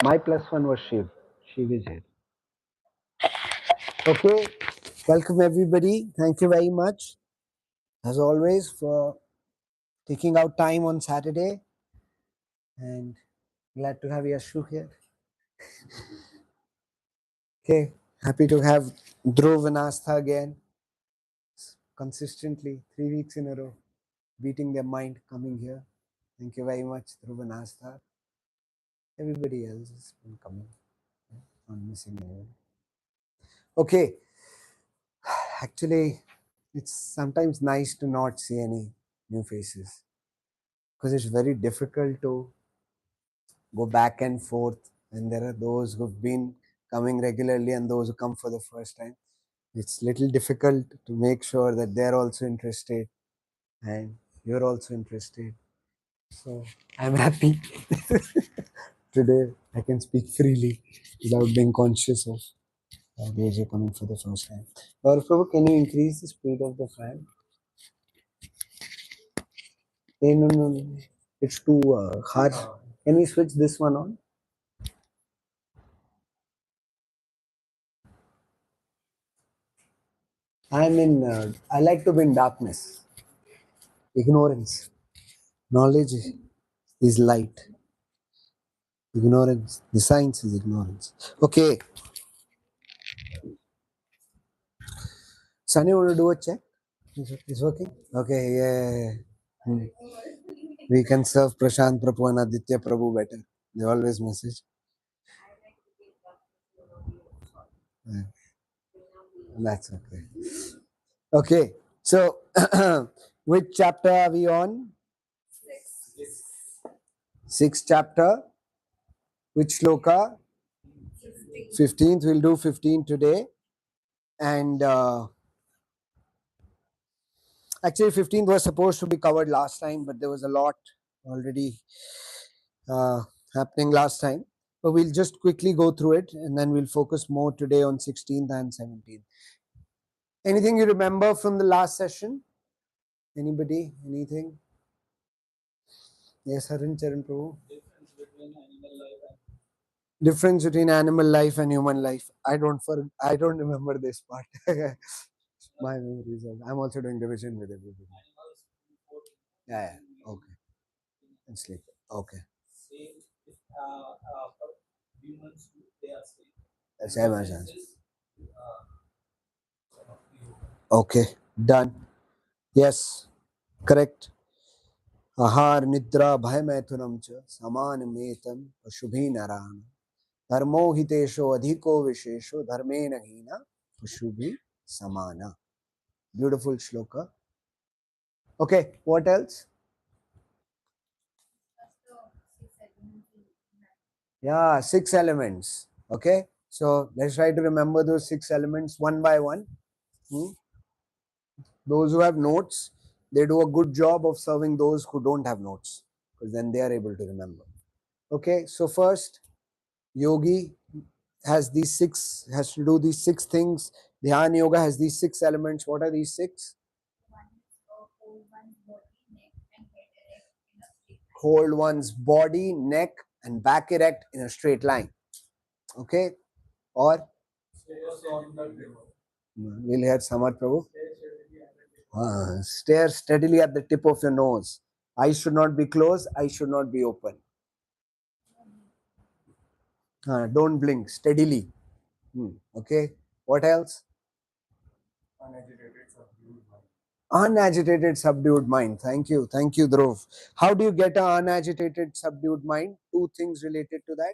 My +1 was Shiv. Shiv is here. Okay, welcome everybody. Thank you very much, as always, for taking out time on Saturday. And glad to have Yashu here. Okay, happy to have Dhruv and Astha again. Consistently, 3 weeks in a row, beating their mind coming here. Thank you very much, Dhruv and Astha. Everybody else has been coming. Not missing anyone. Okay, actually, it's sometimes nice to not see any new faces because it's very difficult to go back and forth. And there are those who've been coming regularly and those who come for the first time. It's little difficult to make sure that they're also interested and you're also interested. So I'm happy today I can speak freely without being conscious of those who are coming for the first time. Gaurav Prabhu, can you increase the speed of the fan? Hey, no. It's too hard. Can we switch this one on? I like to be in darkness. Ignorance. Knowledge is light. Ignorance. The science is ignorance. Okay. Sunny, want to do a check? It's working? Okay, yeah. Hmm. We can serve Prashant Prabhu and Aditya Prabhu better. They always message. Yeah, that's okay. Okay, so which chapter are we on? Sixth chapter. Which shloka? 15th. We'll do 15 today. And actually 15th was supposed to be covered last time, but there was a lot already happening last time. But we'll just quickly go through it and then we'll focus more today on 16th and 17th. Anything you remember from the last session? Anybody? Anything? Yes, Haran Charan Prabhu. Difference between animal life and human life. I don't remember this part. My memory is all. I'm also doing division with everybody. Yeah. Okay. And sleep. Okay. Same as answer. Okay. Done. Yes. Correct. आहार निद्रा भय मैथुनम च समान मेतम पशुभि नारायण धर्मो हितेशो अधिको विशेषो धर्मेण हीना पशुभि samana. Beautiful shloka. Okay, what else? Yeah, 6 elements. Okay, so let's try to remember those 6 elements one by one. Those who have notes, they do a good job of serving those who don't have notes because then they are able to remember. Okay, so first, yogi has to do these 6 things. Dhyan yoga has these 6 elements. What are these 6? Hold one's body, neck, and back erect in a straight line. Okay, or we'll hear Samar Prabhu. Stare steadily at the tip of your nose. Eyes should not be closed. Eyes should not be open. Don't blink. Steadily. Okay. What else? Unagitated, subdued mind. Thank you. Thank you, Dhruv. How do you get an unagitated, subdued mind? 2 things related to that.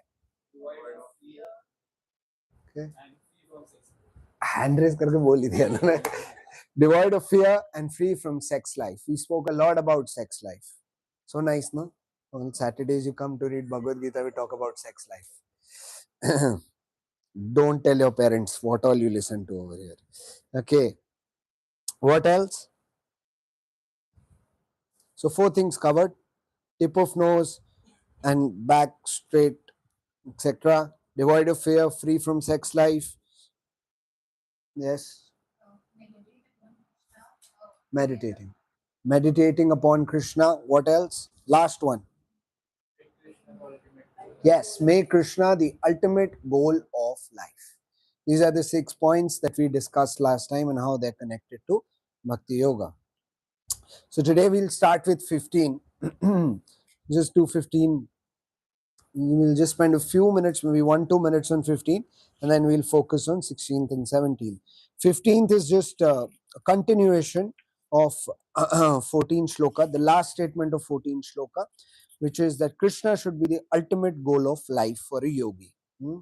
Okay. Hand raise करके बोल ही दिया ना. Devoid of fear and free from sex life. We spoke a lot about sex life. So nice, no? On Saturdays you come to read Bhagavad Gita, we talk about sex life. Don't tell your parents what all you listen to over here. Okay. What else? So 4 things covered. Tip of nose and back straight, etc. Devoid of fear, free from sex life. Yes. Meditating. Meditating upon Krishna. What else? Last one. Yes, make Krishna the ultimate goal of life. These are the 6 points that we discussed last time and how they're connected to Bhakti Yoga. So today we'll start with 15. Just do 15. We will just spend a few minutes, maybe 1-2 minutes on 15, and then we'll focus on 16th and 17th. 15th is just a continuation of 14 shloka, the last statement of 14 shloka, which is that Krishna should be the ultimate goal of life for a yogi. Hmm?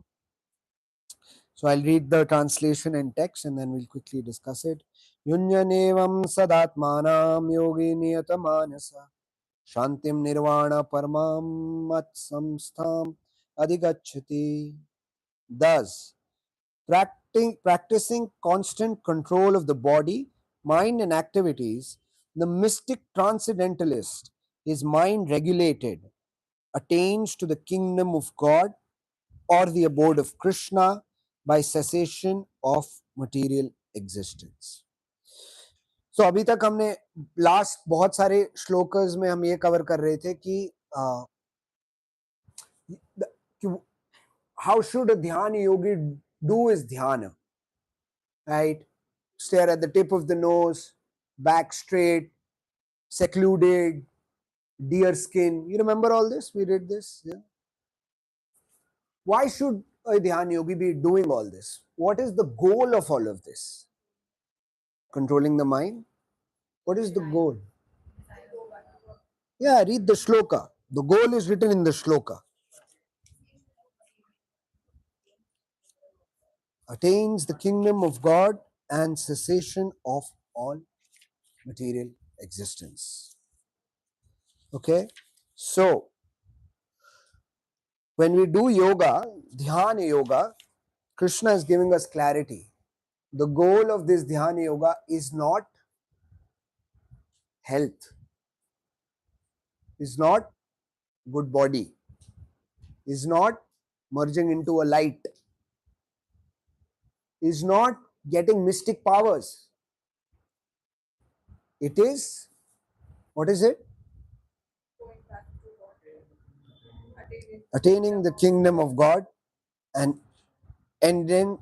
So I'll read the translation and text and then we'll quickly discuss it. Yunyanevam sadatmanam yogi niyatamanasa shantim nirvana paramam mat samstham adhigachati. Thus, practicing constant control of the body, mind and activities, the mystic transcendentalist, his mind regulated, attains to the kingdom of God or the abode of Krishna by cessation of material existence. So अभी तक हमने last बहुत सारे श्लोकस में हम ये cover कर रहे थे कि how should a dhyana yogi do his dhyana, right? Stare at the tip of the nose, back straight, secluded, deer skin. You remember all this? We did this. Yeah? Why should a dhyana yogi be doing all this? What is the goal of all of this? Controlling the mind. What is the goal? Yeah, read the shloka. The goal is written in the shloka. Attains the kingdom of God and cessation of all material existence. Okay? So, when we do yoga, dhyana yoga, Krishna is giving us clarity. The goal of this dhyana yoga is not health, is not good body, is not merging into a light, is not getting mystic powers. It is, what is it? Attaining the kingdom of God and ending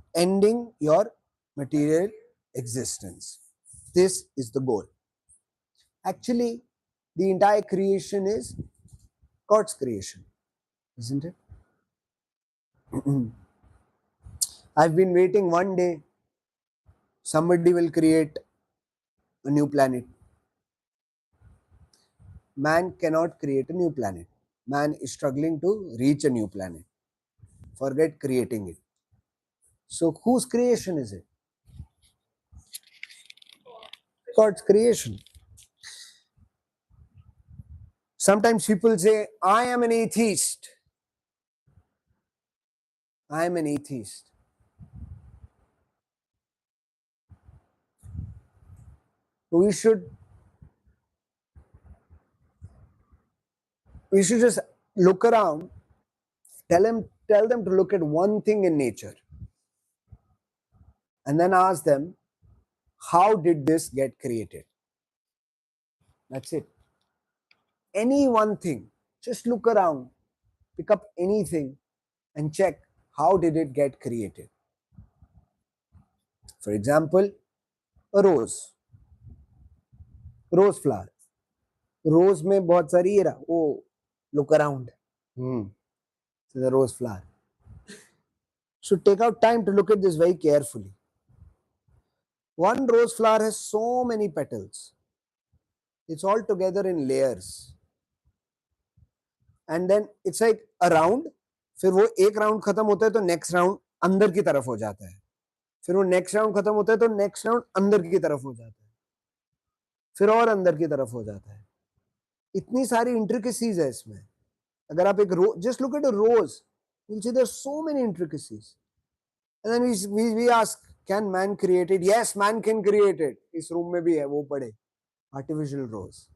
your material existence. This is the goal. Actually, the entire creation is God's creation, isn't it? I've been waiting one day somebody will create a new planet. Man cannot create a new planet. Man is struggling to reach a new planet. Forget creating it. So whose creation is it? God's creation. Sometimes people say, I am an atheist. I am an atheist. We should just look around, tell them to look at one thing in nature, and then ask them, how did this get created? That's it. Any one thing. Just look around, pick up anything and check how did it get created. For example, a rose flower. Rose में बहुत सारी ये रहा. Oh, look around. So the rose flower. So take out time to look at this very carefully. One rose flower has so many petals. It's all together in layers. And then it's like a round. फिर वो एक round खत्म होता है तो next round अंदर की तरफ हो जाता है. फिर वो नेक्स्ट राउंड खत्म होता है तो नेक्स्ट राउंड अंदर की तरफ हो जाता है. फिर और अंदर की तरफ हो जाता है. इतनी सारी इंट्रिकेसीज है इसमें. अगर आप एक just look at a rose, you'll see there's so many intricacies. And then we ask, can man create it? Yes, man can create it. इस रूम में भी है, वो पढ़े. Artificial rose.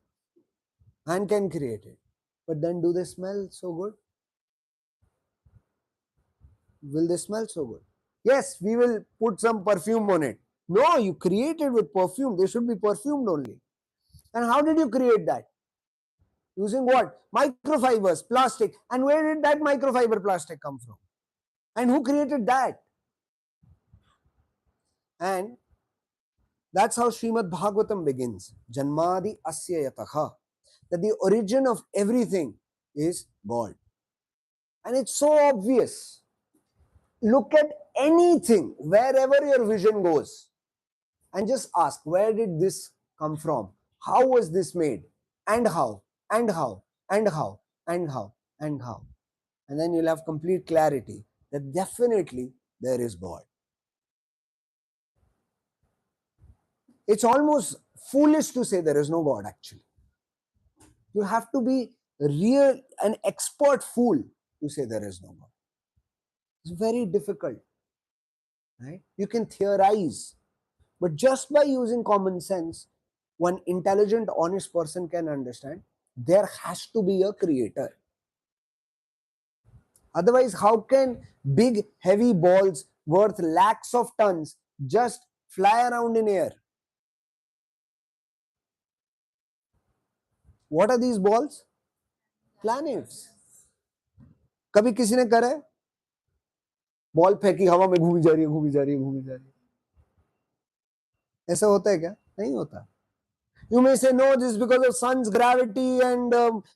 Man can create it. But then do they smell so good? Will they smell so good? Yes, we will put some perfume on it. No, you created with perfume. They should be perfumed only. And how did you create that? Using what? Microfibers, plastic. And where did that microfiber plastic come from? And who created that? And that's how Srimad Bhagavatam begins. Janmadi asya yataha. That the origin of everything is God. And it's so obvious. Look at anything, wherever your vision goes, and just ask, where did this come from? How was this made? And how? And how? And how? And how? And how? And then you'll have complete clarity that definitely there is God. It's almost foolish to say there is no God, actually. You have to be an expert fool to say there is no God. It's very difficult, right? You can theorize, but just by using common sense, one intelligent, honest person can understand there has to be a creator. Otherwise, how can big, heavy balls worth lakhs of tons just fly around in air? What are these balls? Planets. कभी किसी ने करा है? Ball फेंकी, हवा में घूमी जा रही है, घूमी जा रही है, घूमी जा रही है. ऐसा होता है क्या? नहीं होता. You may say, no, this is because of sun's gravity and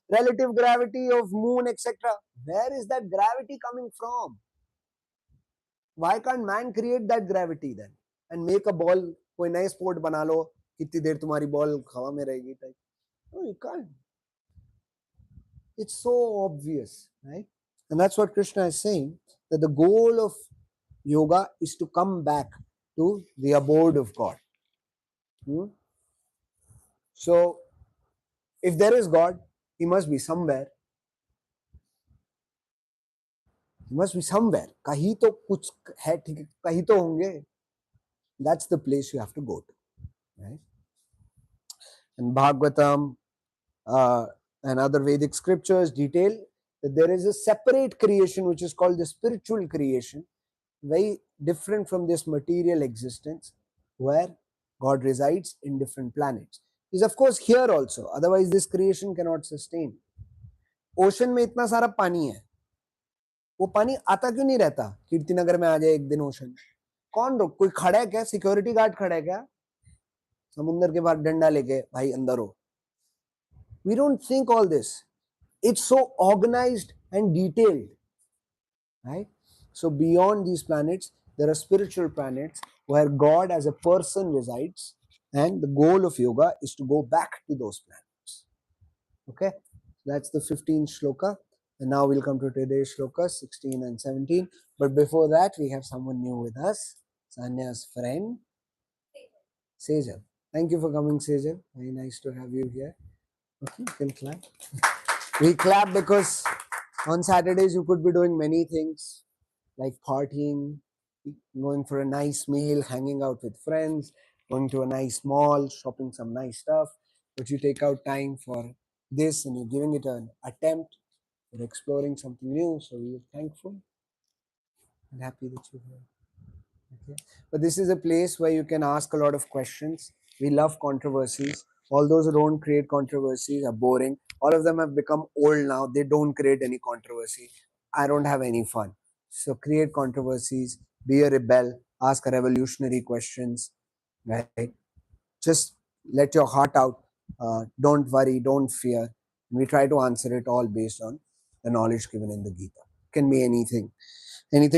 relative gravity of moon, etc. Where is that gravity coming from? Why can't man create that gravity then and make a ball? कोई नए sport बना लो, कितनी देर तुम्हारी ball हवा में रहेगी type. No, you can't. It's so obvious, right? And that's what Krishna is saying, that the goal of yoga is to come back to the abode of God. So, if there is God, He must be somewhere. He must be somewhere. कहीं तो कुछ है, ठीक है, कहीं तो होंगे. That's the place you have to go to, right? And Bhagavatam and other Vedic scriptures detail that there is a separate creation which is called the spiritual creation, very different from this material existence, where God resides in different planets. Is of course here also, otherwise this creation cannot sustain. Ocean में इतना सारा पानी है, वो पानी आता क्यों नहीं रहता? कीर्तिनगर में आ जाए एक दिन ओशन, कौन रोक? कोई खड़ा है क्या? सिक्योरिटी गार्ड खड़ा है क्या समुद्र के बाहर डंडा लेके, भाई अंदर हो? We don't think all this. It's so organized and detailed, right? So beyond these planets, there are spiritual planets where God as a person resides, and the goal of yoga is to go back to those planets. Okay, that's the 15th shloka, and now we'll come to today's shlokas 16 and 17. But before that, we have someone new with us, Sanya's friend, Sejal. Thank you for coming, Sejal. Very nice to have you here. Okay, you can clap. We clap because on Saturdays you could be doing many things like partying, going for a nice meal, hanging out with friends, going to a nice mall, shopping some nice stuff. But you take out time for this and you're giving it an attempt. You're exploring something new. So we're thankful and happy that you're here. Okay. But this is a place where you can ask a lot of questions. We love controversies. All those who don't create controversies are boring. All of them have become old now. They don't create any controversy. I don't have any fun. So create controversies, be a rebel, ask revolutionary questions, right? Just let your heart out. Don't worry, don't fear. We try to answer it all based on the knowledge given in the Gita. Can be anything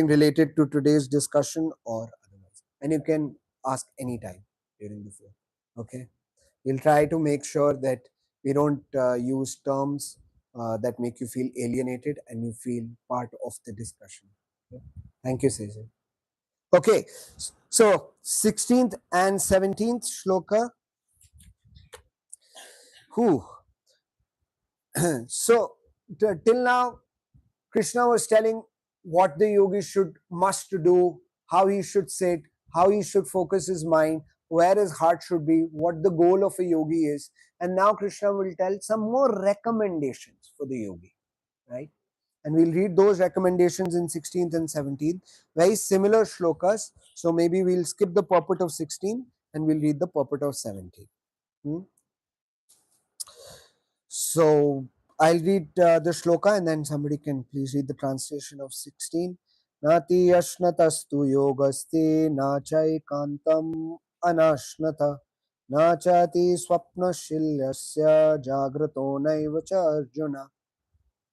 related to today's discussion or otherwise. And you can ask anytime during the flow. Okay. We'll try to make sure that we don't use terms that make you feel alienated and you feel part of the discussion. Okay? Thank you, Sejal. Okay, so 16th and 17th shloka. Whew. So till now, Krishna was telling what the yogi must do, how he should sit, how he should focus his mind, where his heart should be, what the goal of a yogi is. And now Krishna will tell some more recommendations for the yogi, right? And we'll read those recommendations in 16th and 17th. Very similar shlokas. So maybe we'll skip the purport of 16 and we'll read the purport of 17. So I'll read the shloka and then somebody can please read the translation of 16. Nati ashnatastu yogaste nachaikantam anashnata nachati swapnashilyasya jagrato naiva cha arjuna.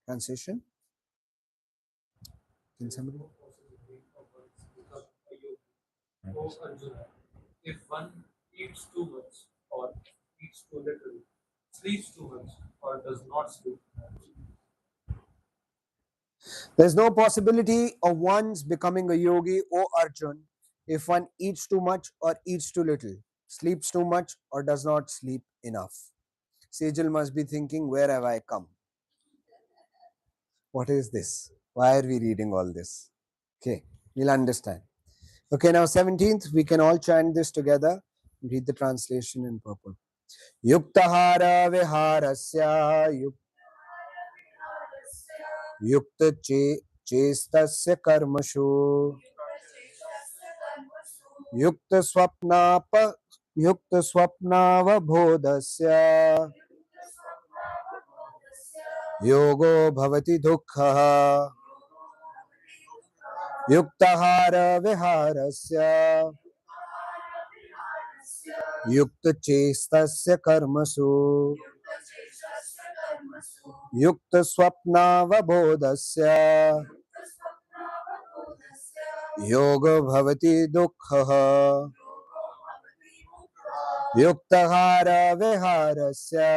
Translation? Can somebody? O Arjuna, if one eats too much or eats too little, sleeps too much or does not sleep, There's no possibility of one's becoming a yogi, O Arjun, if one eats too much or eats too little, sleeps too much or does not sleep enough. Sejal must be thinking, where have I come? What is this? Why are we reading all this? Okay, we'll understand. Okay, now 17th, we can all chant this together. Read the translation in purple. Yuktahara viharasya yukta chestasya karmashu yukta swapnavabodhasya yogo bhavati dukkha yuktahara viharasya yukta chestasya karmasu yukta swapnavabodhasya yogo bhavati dukkha yuktahara viharasya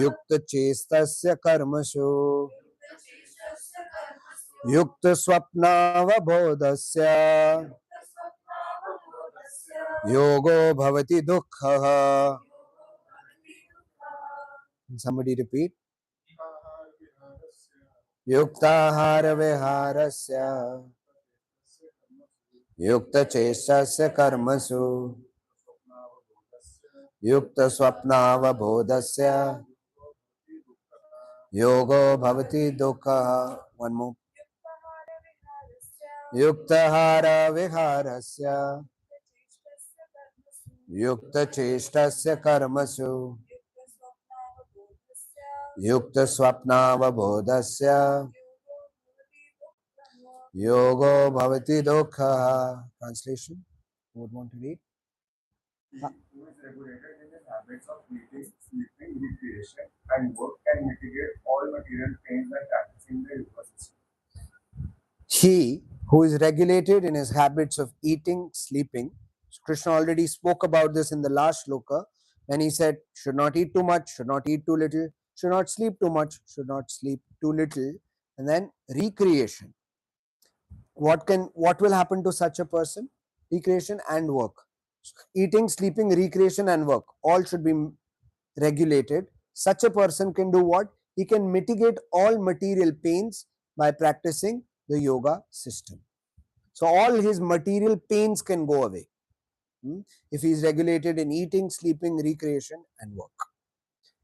yukta chestasya karmasu yukta swapnavabodhasya yogo bhavati dukkha. Somebody repeat. Yuktahara viharasya yukta chestasya karmasu yukta swapnavabodhasya yogo bhavati dukkha. One more. Yuktahara viharasya yukta chestasya karmasu yukta swapnavabodhasya yogo bhavati dukkha. Translation? Who would want to read? Who is regulated in his habits of eating, sleeping, recreation, and work can mitigate all material pains by practicing the yoga system. He who is regulated in his habits of eating, sleeping. Krishna already spoke about this in the last shloka when he said, should not eat too much, should not eat too little, should not sleep too much, should not sleep too little. And then recreation. What will happen to such a person? Recreation and work. Eating, sleeping, recreation, and work all should be regulated. Such a person can do what? He can mitigate all material pains by practicing the yoga system. So all his material pains can go away if he is regulated in eating, sleeping, recreation, and work.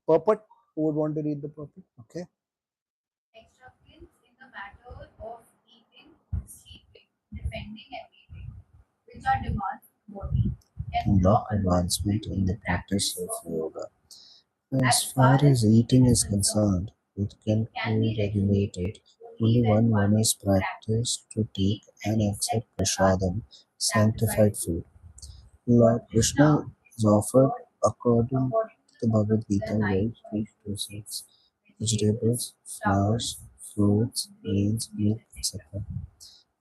Purport. Who would want to read the purport? Okay. Extravagance in the matter of eating, sleeping, defending, and eating, which are demands of body, can block advancement in the practice of yoga. As far as eating is concerned, it can be regulated only when one is practiced to take and accept prasadam, sanctified food. Lord Krishna is offered according to the Bhagavad Gita, where he presents vegetables, flowers, fruits, grains, milk, etc.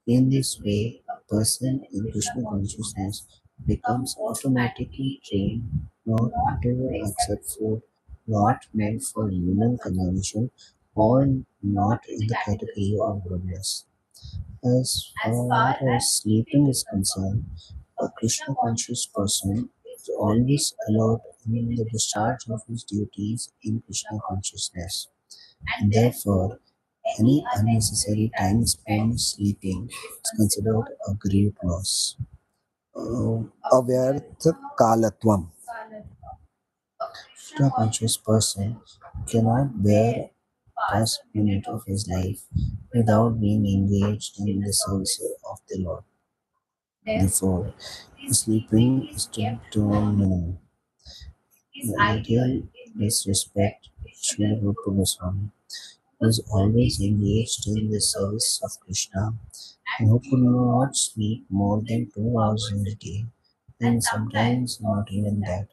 In this way, a person in Krishna consciousness becomes automatically trained not to accept food not meant for human consumption or not in the category of goodness. As far as sleeping is concerned, a Krishna conscious person is always allowed in the discharge of his duties in Krishna consciousness. And therefore, any unnecessary time spent sleeping is considered a great loss. Avyartha kalatvam. Krishna conscious person cannot bear past minute of his life without being engaged in the service of the Lord. Therefore, sleeping is to a minimum. The ideal this respect, Srila Rupa Goswami was always engaged in the service of Krishna and who could not sleep more than 2 hours in a day, and sometimes not even that.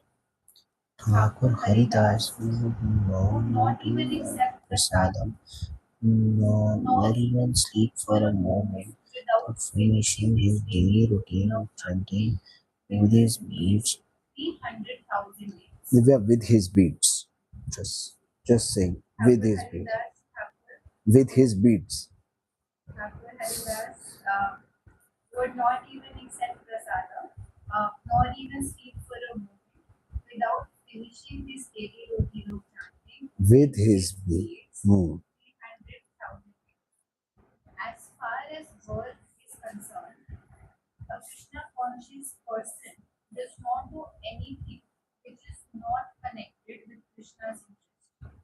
Thakur Haridas would not even accept prasadam, nor even sleep for a moment without finishing his daily routine of chanting with his beads 300,000 days. Divya, with his beads. Just saying, with his beads. With his beads. Thakur Haridas would not even accept prasadam, nor even sleep for a moment without finishing his daily routine of chanting With his beads. 300,000. As far as birth is concerned, a Krishna conscious person does not do anything which is not connected with Krishna's interest.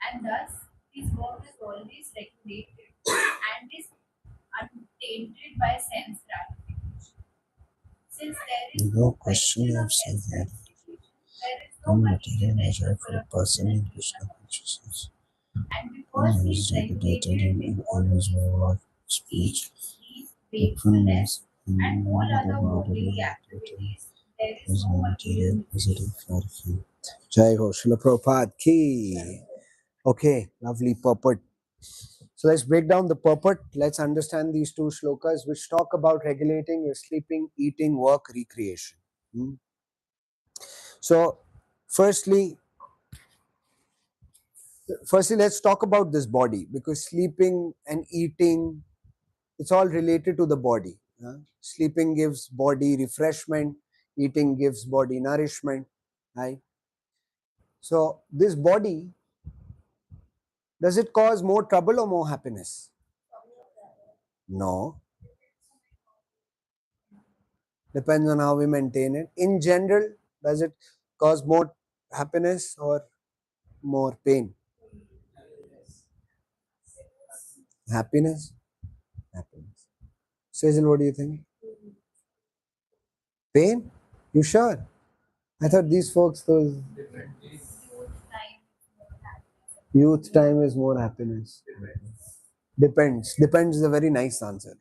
And thus, his work is always regulated and is untainted by sense gratification. Since there is no question of sense gratification, there is no material measure for a person in Krishna consciousness. And because he is regulated in all his word, speech, wakefulness, and all other bodily activities, there is no material visible for him. Jai Ho, Srila Prabhupada ki. Okay, lovely purport. So let's break down the purport. Let's understand these two shlokas which talk about regulating your sleeping, eating, work, recreation. So, firstly, let's talk about this body, because sleeping and eating, it's all related to the body. Sleeping gives body refreshment, eating gives body nourishment, right? So this body, does it cause more trouble or more happiness? No. Depends on how we maintain it. In general, does it cause more happiness or more pain? Happiness. Happiness. Sejal, what do you think? Pain? You sure? I thought these folks, those youth time is more happiness. Depends. Depends is a very nice answer.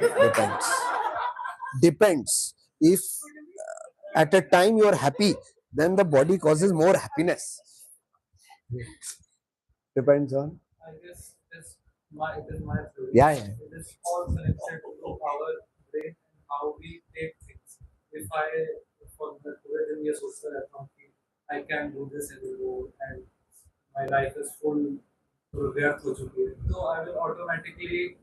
Depends. Depends. If at a time you are happy, then the body causes more happiness. Depends on. I guess it is my theory. Yeah. It is all connected to our brain and how we take things. If I, for the within a social accounting, I can do this anymore and my life is full व्यर्थ हो चुकी है, so I will automatically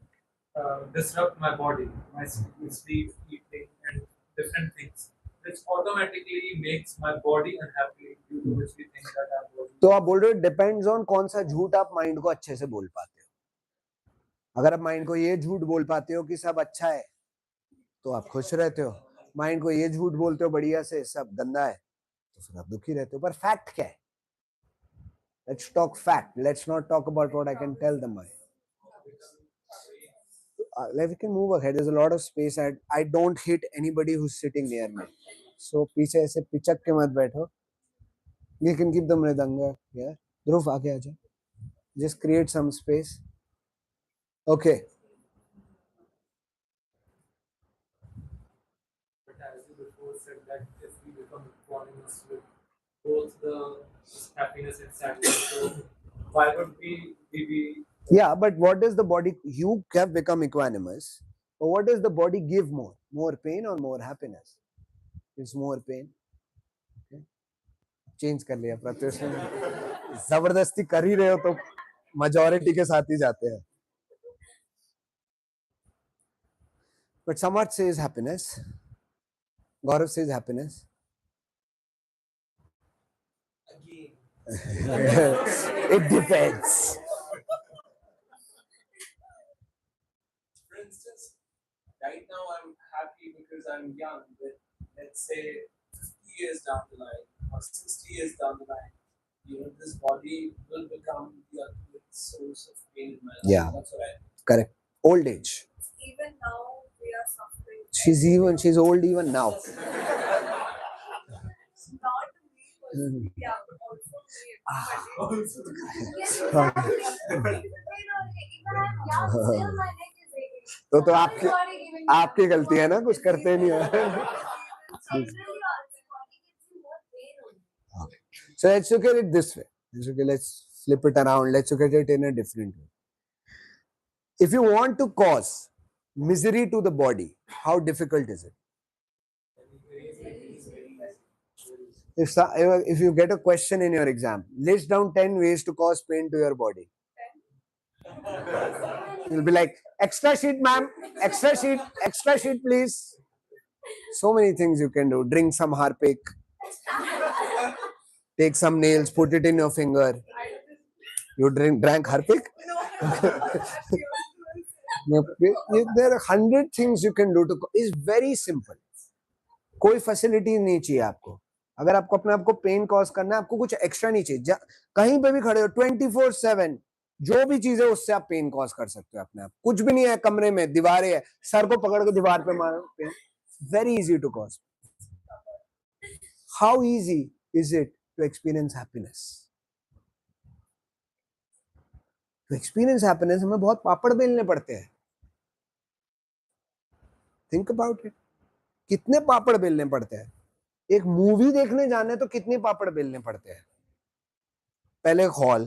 disrupt my body, my sleep, eating, and different things, which automatically makes my body unhappy due to which we think that our body. तो आप बोल रहे हो depends on कौन सा झूठ आप माइंड को अच्छे से बोल पाते हो. अगर आप माइंड को ये झूठ बोल पाते हो कि सब अच्छा है तो आप खुश रहते हो. माइंड को ये झूठ बोलते हो बढ़िया से सब गंदा है तो फिर आप दुखी रहते हो. पर फैक्ट क्या है? Let's talk fact. Let's not talk about what I can tell the mind. We can move ahead. There's a lot of space. I don't hit anybody who's sitting near me. So पीछे ऐसे पिचक के मत बैठो. You can keep the mridanga here. Dhruv, आगे आ जा. Just create some space. Okay. But as you before said that if we become equanimous with both the happiness and sadness, so why would we be? Yeah, but what does the body? You have become equanimous. But what does the body give more? More pain or more happiness? It's more pain. Okay. Change कर लिया प्रत्युष ने. जबरदस्ती कर ही रहे हो तो majority के साथ ही जाते हैं. But Samarth says happiness. Gaurav says happiness. It depends. For instance, right now I'm happy because I'm young, but let's say 50 years down the line or 60 years down the line, this body will become the ultimate source of pain in my life. Yeah. That's what I think. Correct. Old age. Even now we are suffering. She's old even now. Not me, but yeah, also made. Sorry. तो आपकी गलती है ना, कुछ करते नहीं है. Okay. So let's look at it this way. Let's flip it around. Let's look at it in a different way. If you want to cause misery to the body, how difficult is it? If you get a question in your exam, list down 10 ways to cause pain to your body. You'll be like, extra sheet, ma'am, extra sheet, please. So many things you can do. Drink some Harpic. Take some nails, put it in your finger. You drank Harpic? There are 100 things you can do to. It's very simple. कोई facility नहीं चाहिए आपको. अगर आपको अपने आप को pain cause करना है, आपको कुछ एक्स्ट्रा नहीं चाहिए. कहीं पे भी खड़े हो 24/7, जो भी चीज है उससे आप पेन कॉज कर सकते हो अपने आप. कुछ भी नहीं है कमरे में, दीवारें है, सर को पकड़ के दीवार पे मारो, pain. Very easy to cause. How easy is it to experience happiness? To experience happiness हमें बहुत पापड़ बेलने पड़ते हैं. Think about it. कितने पापड़ बेलने पड़ते हैं. एक मूवी देखने जाने तो कितने पापड़ बेलने पड़ते हैं. पहले हॉल,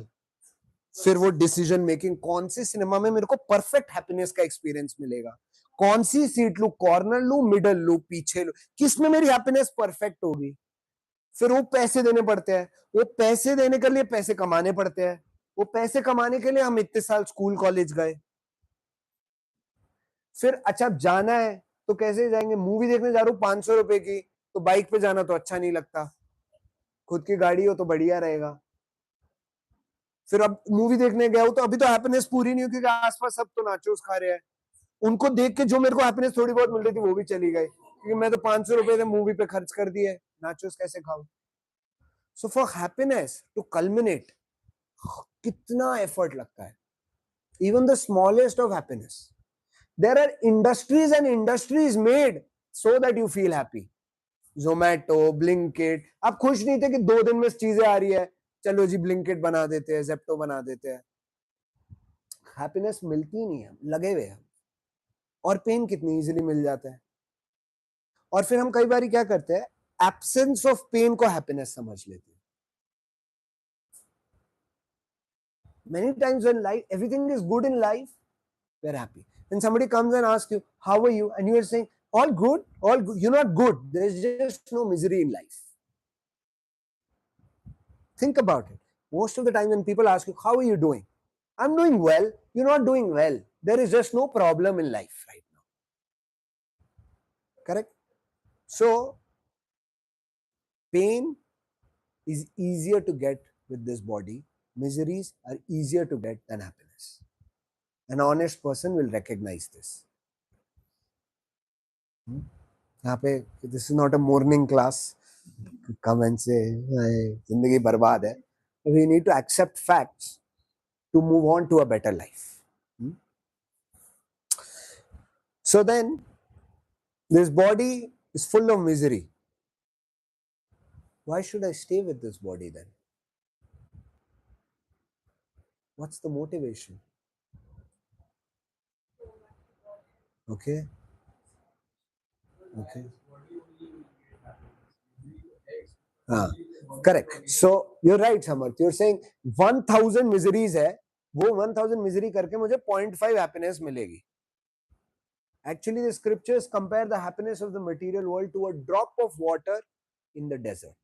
फिर वो डिसीजन मेकिंग, कौन से सिनेमा में मेरे को परफेक्ट हैप्पीनेस का एक्सपीरियंस मिलेगा, कौन सी सीट लू, कॉर्नर लू, मिडल लू, पीछे लू, किस में मेरी हैप्पीनेस परफेक्ट होगी. फिर वो पैसे देने पड़ते हैं. वो पैसे देने के लिए पैसे कमाने पड़ते हैं. वो पैसे कमाने के लिए हम इतने साल स्कूल कॉलेज गए. फिर अच्छा जाना है तो कैसे जाएंगे. मूवी देखने जा रहा हूं 500 रुपए की, तो बाइक पे जाना तो अच्छा नहीं लगता. खुद की गाड़ी हो तो बढ़िया रहेगा. फिर अब मूवी देखने गया हूं तो अभी तो हैप्पीनेस पूरी नहीं हुई, क्योंकि आसपास सब तो नाचोस खा रहे हैं. उनको देख के जो मेरे को हैप्पीनेस थोड़ी बहुत मिल रही थी वो भी चली गई, क्योंकि मैं तो 500 रुपए मूवी पे खर्च कर दिए. नाचोस कैसे खाऊं. So for happiness to culminate कितना एफर्ट लगता है. Even the smallest of happiness. There are industries and industries made so that you feel happy. Zomato, Blinkit. आप खुश नहीं थे कि 2 दिन में चीजें आ रही है, चलो जी Blinkit बना देते हैं, Zepto बना देते हैं. हैप्पीनेस मिलती नहीं है, लगे हुए हैं. और पेन कितनी इजीली मिल जाता है. और फिर हम कई बार क्या करते हैं, एब्सेंस ऑफ पेन को हैप्पीनेस समझ लेते हैं. Many times when everything is good in life, we're happy. When somebody comes and asks you, how are you? And you are saying, all good, all good. You're not good. There's just no misery in life. Think about it. Most of the time when people ask you, how are you doing? I'm doing well. You're not doing well. There is just no problem in life right now. Correct? So, pain is easier to get with this body. Miseries are easier to get than happiness. An honest person will recognize this. यहाँ पे this is not a morning class. Come and say जिंदगी बर्बाद है. We need to accept facts to move on to a better life. So then, this body is full of misery. Why should I stay with this body then? What's the motivation? Okay. Correct. So you're right, Samarth. You're saying 1000 miseries है, वो 1000 misery करके मुझे 0.5 happiness मिलेगी. Actually, the scriptures compare the happiness of the material world to a drop of water in the desert.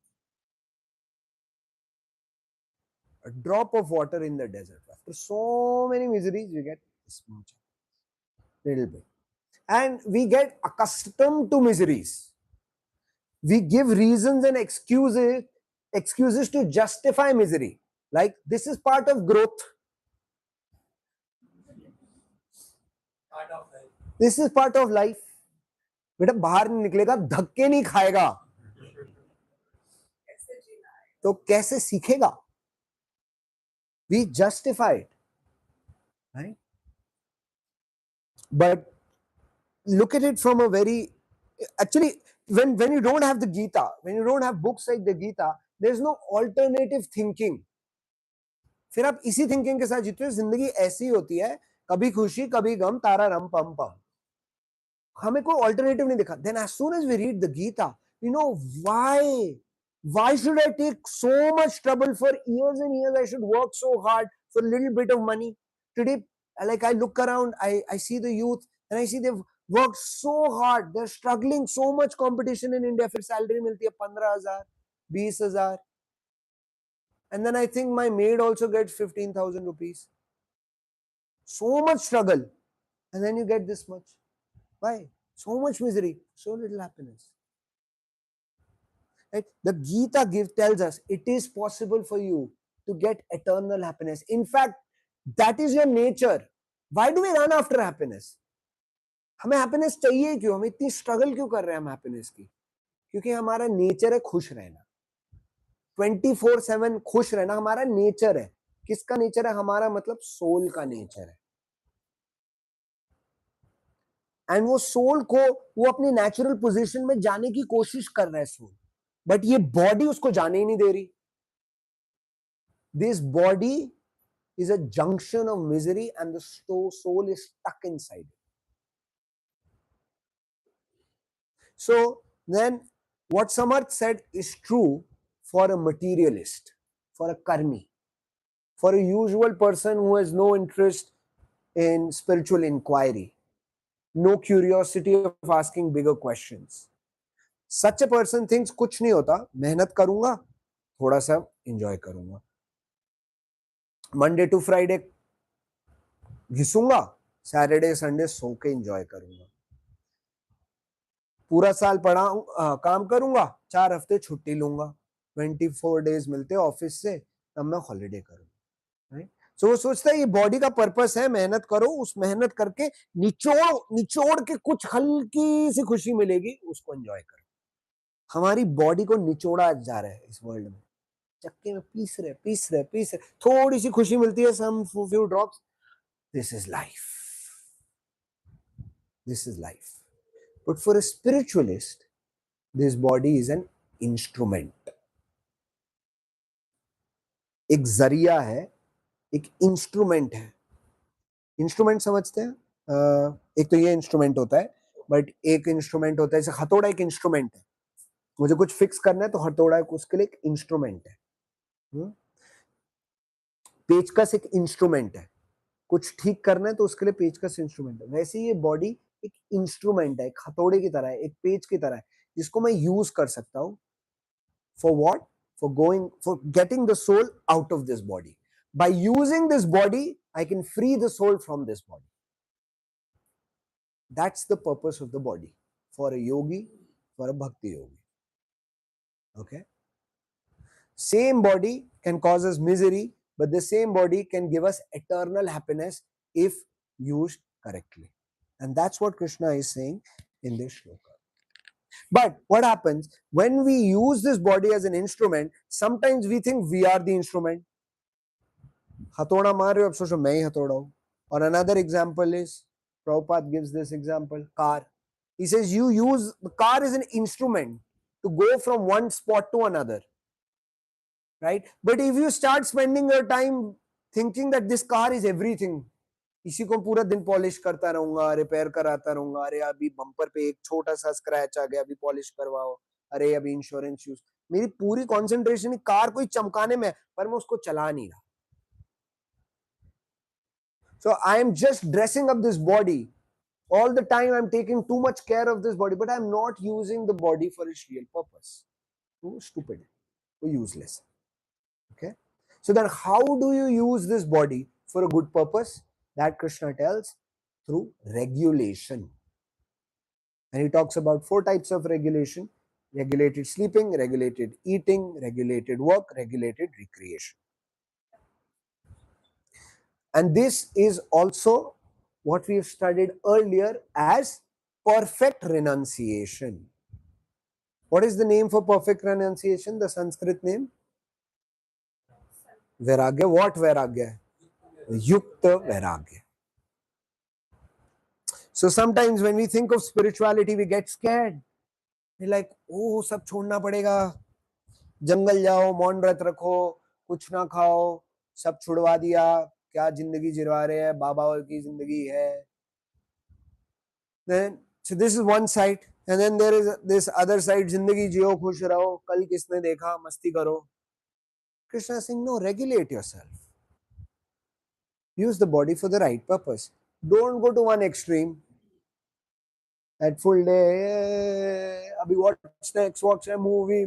A drop of water in the desert. After so many miseries, we get this much, little bit. And we get accustomed to miseries. We give reasons and excuses to justify misery. Like, this is part of growth. This is part of life. बेटा बाहर नहीं निकलेगा, धक्के नहीं खाएगा, तो कैसे सीखेगा? We justify it, right? But look at it from a very, actually, when you don't have the Gita, when you don't have books like the Gita, there is no alternative thinking. फिर आप इसी thinking के साथ जीते हो. जिंदगी ऐसी होती है, कभी खुशी कभी गम, तारा रम पम पम. हमें कोई ऑल्टरनेटिव नहीं दिखा. Then as soon as we read the Gita, we know why should I take so much trouble for years and years? I should work so hard for a little bit of money. Today, like I look around, I see the youth and I see they've worked so hard. They're struggling, so much competition in India. फिर salary मिलती है 15,000, 20,000. And then I think my maid also gets 15,000 rupees. So much struggle. And then you get this much. Why? So much misery, so little happiness. Right? The Gita tells us it is possible for you to get eternal happiness. In fact, that is your nature. Why do we run after happiness? हमें happiness चाहिए क्यों? हम इतनी struggle क्यों कर रहे हैं हम happiness की? क्योंकि हमारा nature है खुश रहना. 24/7 खुश रहना हमारा nature है. किसका nature है? हमारा मतलब soul का nature है. एंड वो सोल को वो अपनी नेचुरल पोजीशन में जाने की कोशिश कर रहा है सोल, बट ये बॉडी उसको जाने ही नहीं दे रही. This body is a junction of misery and the soul is stuck inside. So then what Samarth said is true for a materialist, for a कर्मी, for a usual person who has no interest in spiritual inquiry, no curiosity of asking bigger questions. Such a person thinks कुछ नहीं होता, मेहनत करूंगा, थोड़ा सा enjoy करूंगा, Monday to Friday घिसूंगा, सैटरडे संडे सो के एंजॉय करूंगा, पूरा साल काम करूंगा, 4 हफ्ते छुट्टी लूंगा, 24 डेज मिलते ऑफिस से, तब मैं हॉलीडे करूंगा. राइट? सो वो सोचता है ये बॉडी का पर्पस है, मेहनत करो, उस मेहनत करके निचोड़ के कुछ हल्की सी खुशी मिलेगी, उसको एंजॉय करो. हमारी बॉडी को निचोड़ा जा रहा है इस वर्ल्ड में, चक्के में पीस रहे, थोड़ी सी खुशी मिलती है, some few drops. This is life. But for a spiritualist this body is an instrument. एक जरिया है, एक इंस्ट्रूमेंट है. इंस्ट्रूमेंट समझते हैं? एक तो ये इंस्ट्रूमेंट होता है, बट एक इंस्ट्रूमेंट होता है जैसे हथौड़ा एक इंस्ट्रूमेंट है. मुझे कुछ फिक्स करना है तो हथौड़ा उसके लिए एक इंस्ट्रूमेंट है. पेचकस एक इंस्ट्रूमेंट है, कुछ ठीक करना है तो उसके लिए पेचकस इंस्ट्रूमेंट है. वैसे ये बॉडी एक इंस्ट्रूमेंट है, एक हथौड़े की तरह है, एक पेच की तरह है, जिसको मैं यूज कर सकता हूं. For what? For getting the soul out of this body. By using this body I can free the soul from this body. That's the purpose of the body for a yogi, for a bhakti yogi. Okay? Same body can cause us misery, but the same body can give us eternal happiness if used correctly. And that's what Krishna is saying in this shloka. But what happens when we use this body as an instrument? Sometimes we think we are the instrument. हथौड़ा मार रहे हो, अब सोचो मैं ही हथौड़ा हूं. Or another example is, Prabhupada gives this example, car. He says you use the car as an instrument to go from one spot to another. Right? But if you start spending your time thinking that this car is everything, इसी को पूरा दिन polish करता रहूंगा, repair कराता रहूंगा, अरे अभी बम्पर पे एक छोटा सा स्क्रैच आ गया, अभी पॉलिश करवाओ, अरे अभी इंश्योरेंस यूज. मेरी पूरी कंसंट्रेशन कार को ही चमकाने में, पर मैं उसको चला नहीं रहा. So I am just dressing up this body. All the time I'm taking too much care of this body, but I'm not using the body for its real purpose. Too stupid, too useless. Okay? So then how do you use this body for a good purpose? That Krishna tells through regulation. And he talks about 4 types of regulation: regulated sleeping, regulated eating, regulated work, regulated recreation. And this is also what we have studied earlier as perfect renunciation. What is the name for perfect renunciation? The Sanskrit name? Vairagya. What Vairagya? Yukta Vairagya. So sometimes when we think of spirituality, we get scared. We're like, oh, sab chhodna padega. जंगल जाओ, मौन व्रत रखो, कुछ ना खाओ, सब छुड़वा दिया, क्या जिंदगी जिरवा रहे हैं, बाबा की जिंदगी है. Then so this is one side, and then there is this other side, जिंदगी जियो, खुश रहो, कल किसने देखा, मस्ती करो. Krishna is saying, no, regulate yourself. Use the body for the right purpose. Don't go to one extreme. At full day, abhi what's next? Watch a movie.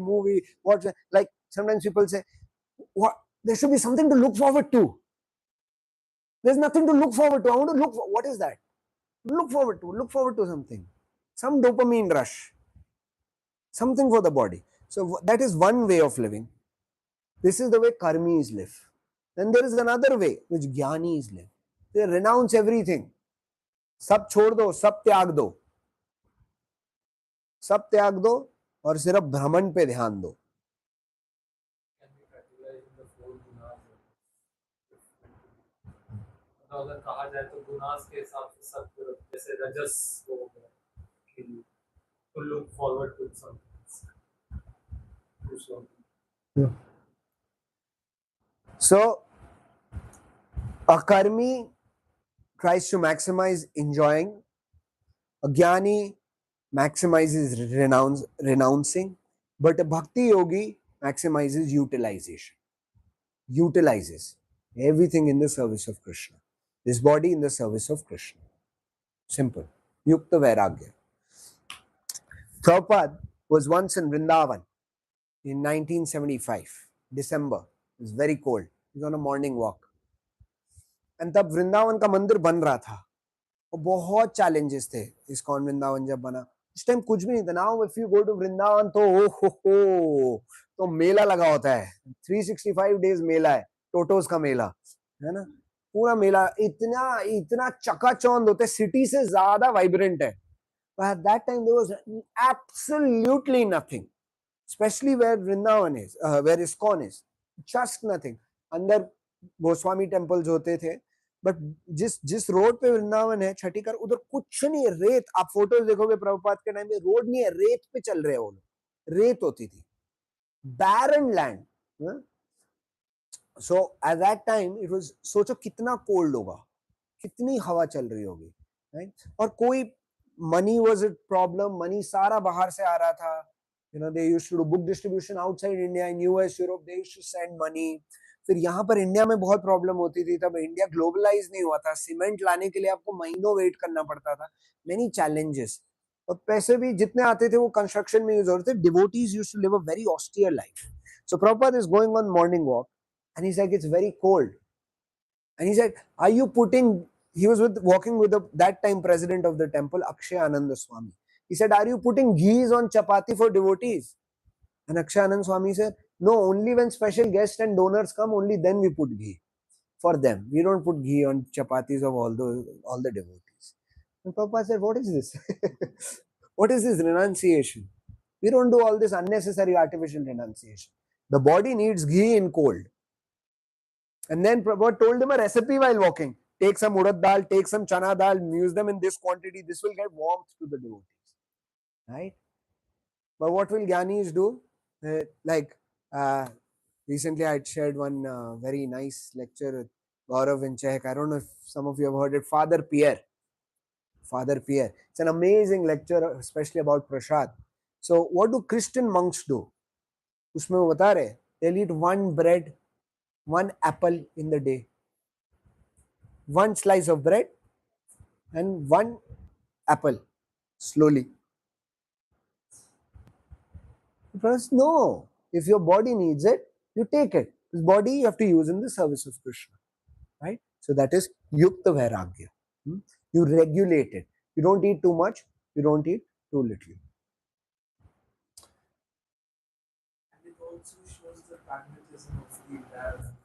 Watch like sometimes people say, what? There should be something to look forward to. There's nothing to look forward to. I want to look for what is that? Look forward to. Look forward to something. Some dopamine rush. Something for the body. So that is one way of living. This is the way karmis live. Then there is another way which jnanis live. They renounce everything. सब छोड़ दो, सब त्याग दो, सब त्याग दो और सिर्फ भ्रमण पे ध्यान दो. Can be categorized in the four gunas. मतलब अगर कहा जाए तो गुनास के हिसाब से सब जैसे रजस हो गया, to look forward to something. So a karmi tries to maximize enjoying. A jnani maximizes renouncing, but a bhakti yogi maximizes utilization. Utilizes everything in the service of Krishna. This body in the service of Krishna. Simple. Yukta Vairagya. Prabhupada was once in Vrindavan in 1975, December. It was very cold. He was on a morning walk. And तब वृंदावन का मंदिर बन रहा था और बहुत challenges थे ISKCON Vrindavan जब बना. उस टाइम कुछ भी नहीं था. Now if you go to Vrindavan तो हो तो मेला लगा होता है. 365 डेज मेला है, टोटोस का मेला है ना, पूरा मेला. इतना इतना चकाचौंध होता है, सिटी से ज्यादा वाइब्रेंट है. But at that time there was absolutely nothing, especially where Vrindavan is, where ISKCON is, just nothing. अंदर गोस्वामी टेम्पल्स होते थे, बट जिस रोड पे वृंदावन है छठीकर, उधर कुछ नहीं है. रेत. आप फोटोज देखोगे प्रभुपाद के टाइम में, रोड नहीं है, रेत पे चल रहे हैं वो लोग. रेत होती थी, barren land. So at that time it was, सोचो कितना कोल्ड होगा, कितनी हवा चल रही होगी, राइट. और कोई money was a problem. Money सारा बाहर से आ रहा था. they used to do book distribution outside India, in US, Europe. They used to send money. फिर यहाँ पर इंडिया में बहुत प्रॉब्लम होती थी. तब इंडिया ग्लोबलाइज नहीं हुआ था. सीमेंट लाने के लिए आपको महीनों वेट करना पड़ता था. Many challenges. और पैसे भी जितने आते थे वो कंस्ट्रक्शन में यूज होते थे. Devotees used to live a very austere life. So Prabhupada is going on morning walk and he's like, it's very cold. And he said, are you putting, he was walking with that time president of the temple, Akshay Ananda Swami. He said, are you putting ghees on chapati for devotees? And Akshay Ananda Swami said, no, only when special guests and donors come, only then we put ghee for them. We don't put ghee on chapatis of all the devotees. And Prabhupada said, what is this? What is this renunciation? We don't do all this unnecessary artificial renunciation. The body needs ghee in cold. And then Prabhupada told him a recipe while walking. Take some urad dal, take some chana dal, use them in this quantity. This will get warmth to the devotees. Right? But what will Gyanis do? Recently I shared one very nice lecture with Gaurav and Chehek. I don't know if some of you have heard it. Father Pierre. Father Pierre. It's an amazing lecture, especially about Prasad. So what do Christian monks do? उसमें वो बता रहे, they'll eat one bread, one apple in the day. One slice of bread and one apple, slowly. Because no, if your body needs it, you take it. This body you have to use in the service of Krishna, right? So that is Yukta Vairagya. You regulate it. You don't eat too much, you don't eat too little. And it also shows the pragmatism of the environment.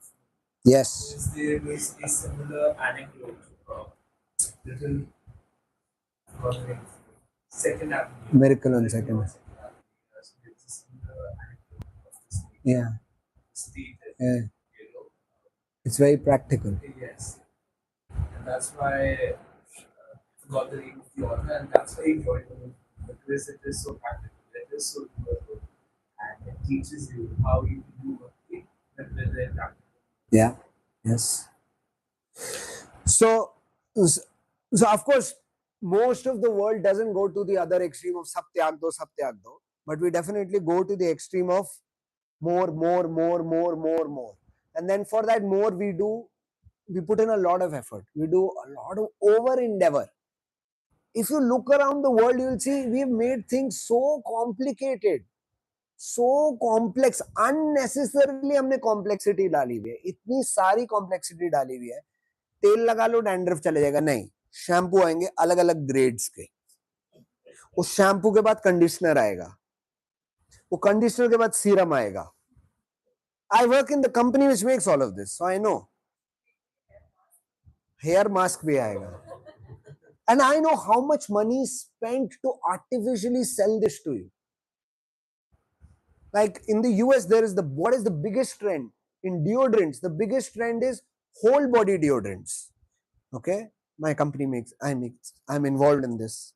Yes. There is a similar anecdote, little Second Avenue. Miracle on Second Avenue. It's a similar anecdote of the state. Yeah. State, Yeah. It's very practical. Yes. And that's why I forgot the name of the author, and that's why I enjoyed the movie, because it is so practical, it is so doable, and it teaches you how you do bhakti with their practice. Yeah. Yes. So, so of course, most of the world doesn't go to the other extreme of sab tyag do, but we definitely go to the extreme of more, more, more, more, more, more. And then for that more, we put in a lot of effort. We do a lot of over endeavor. If you look around the world, you will see we've made things so complicated, so complex. Unnecessarily हमने complexity डाली हुई है, इतनी सारी complexity डाली हुई है. तेल लगा लो डैंड्रफ चले जाएगा, नहीं. शैम्पू आएंगे अलग अलग ग्रेड्स के, उस शैम्पू के बाद कंडीशनर आएगा, वो कंडीशनर के बाद सीरम आएगा. I work in the company which makes all of this, so I know. Hair mask भी आएगा. And I know how much money is spent to artificially sell this to you. Like in the US, what is the biggest trend in deodorants? The biggest trend is whole body deodorants. Okay, my company I'm involved in this.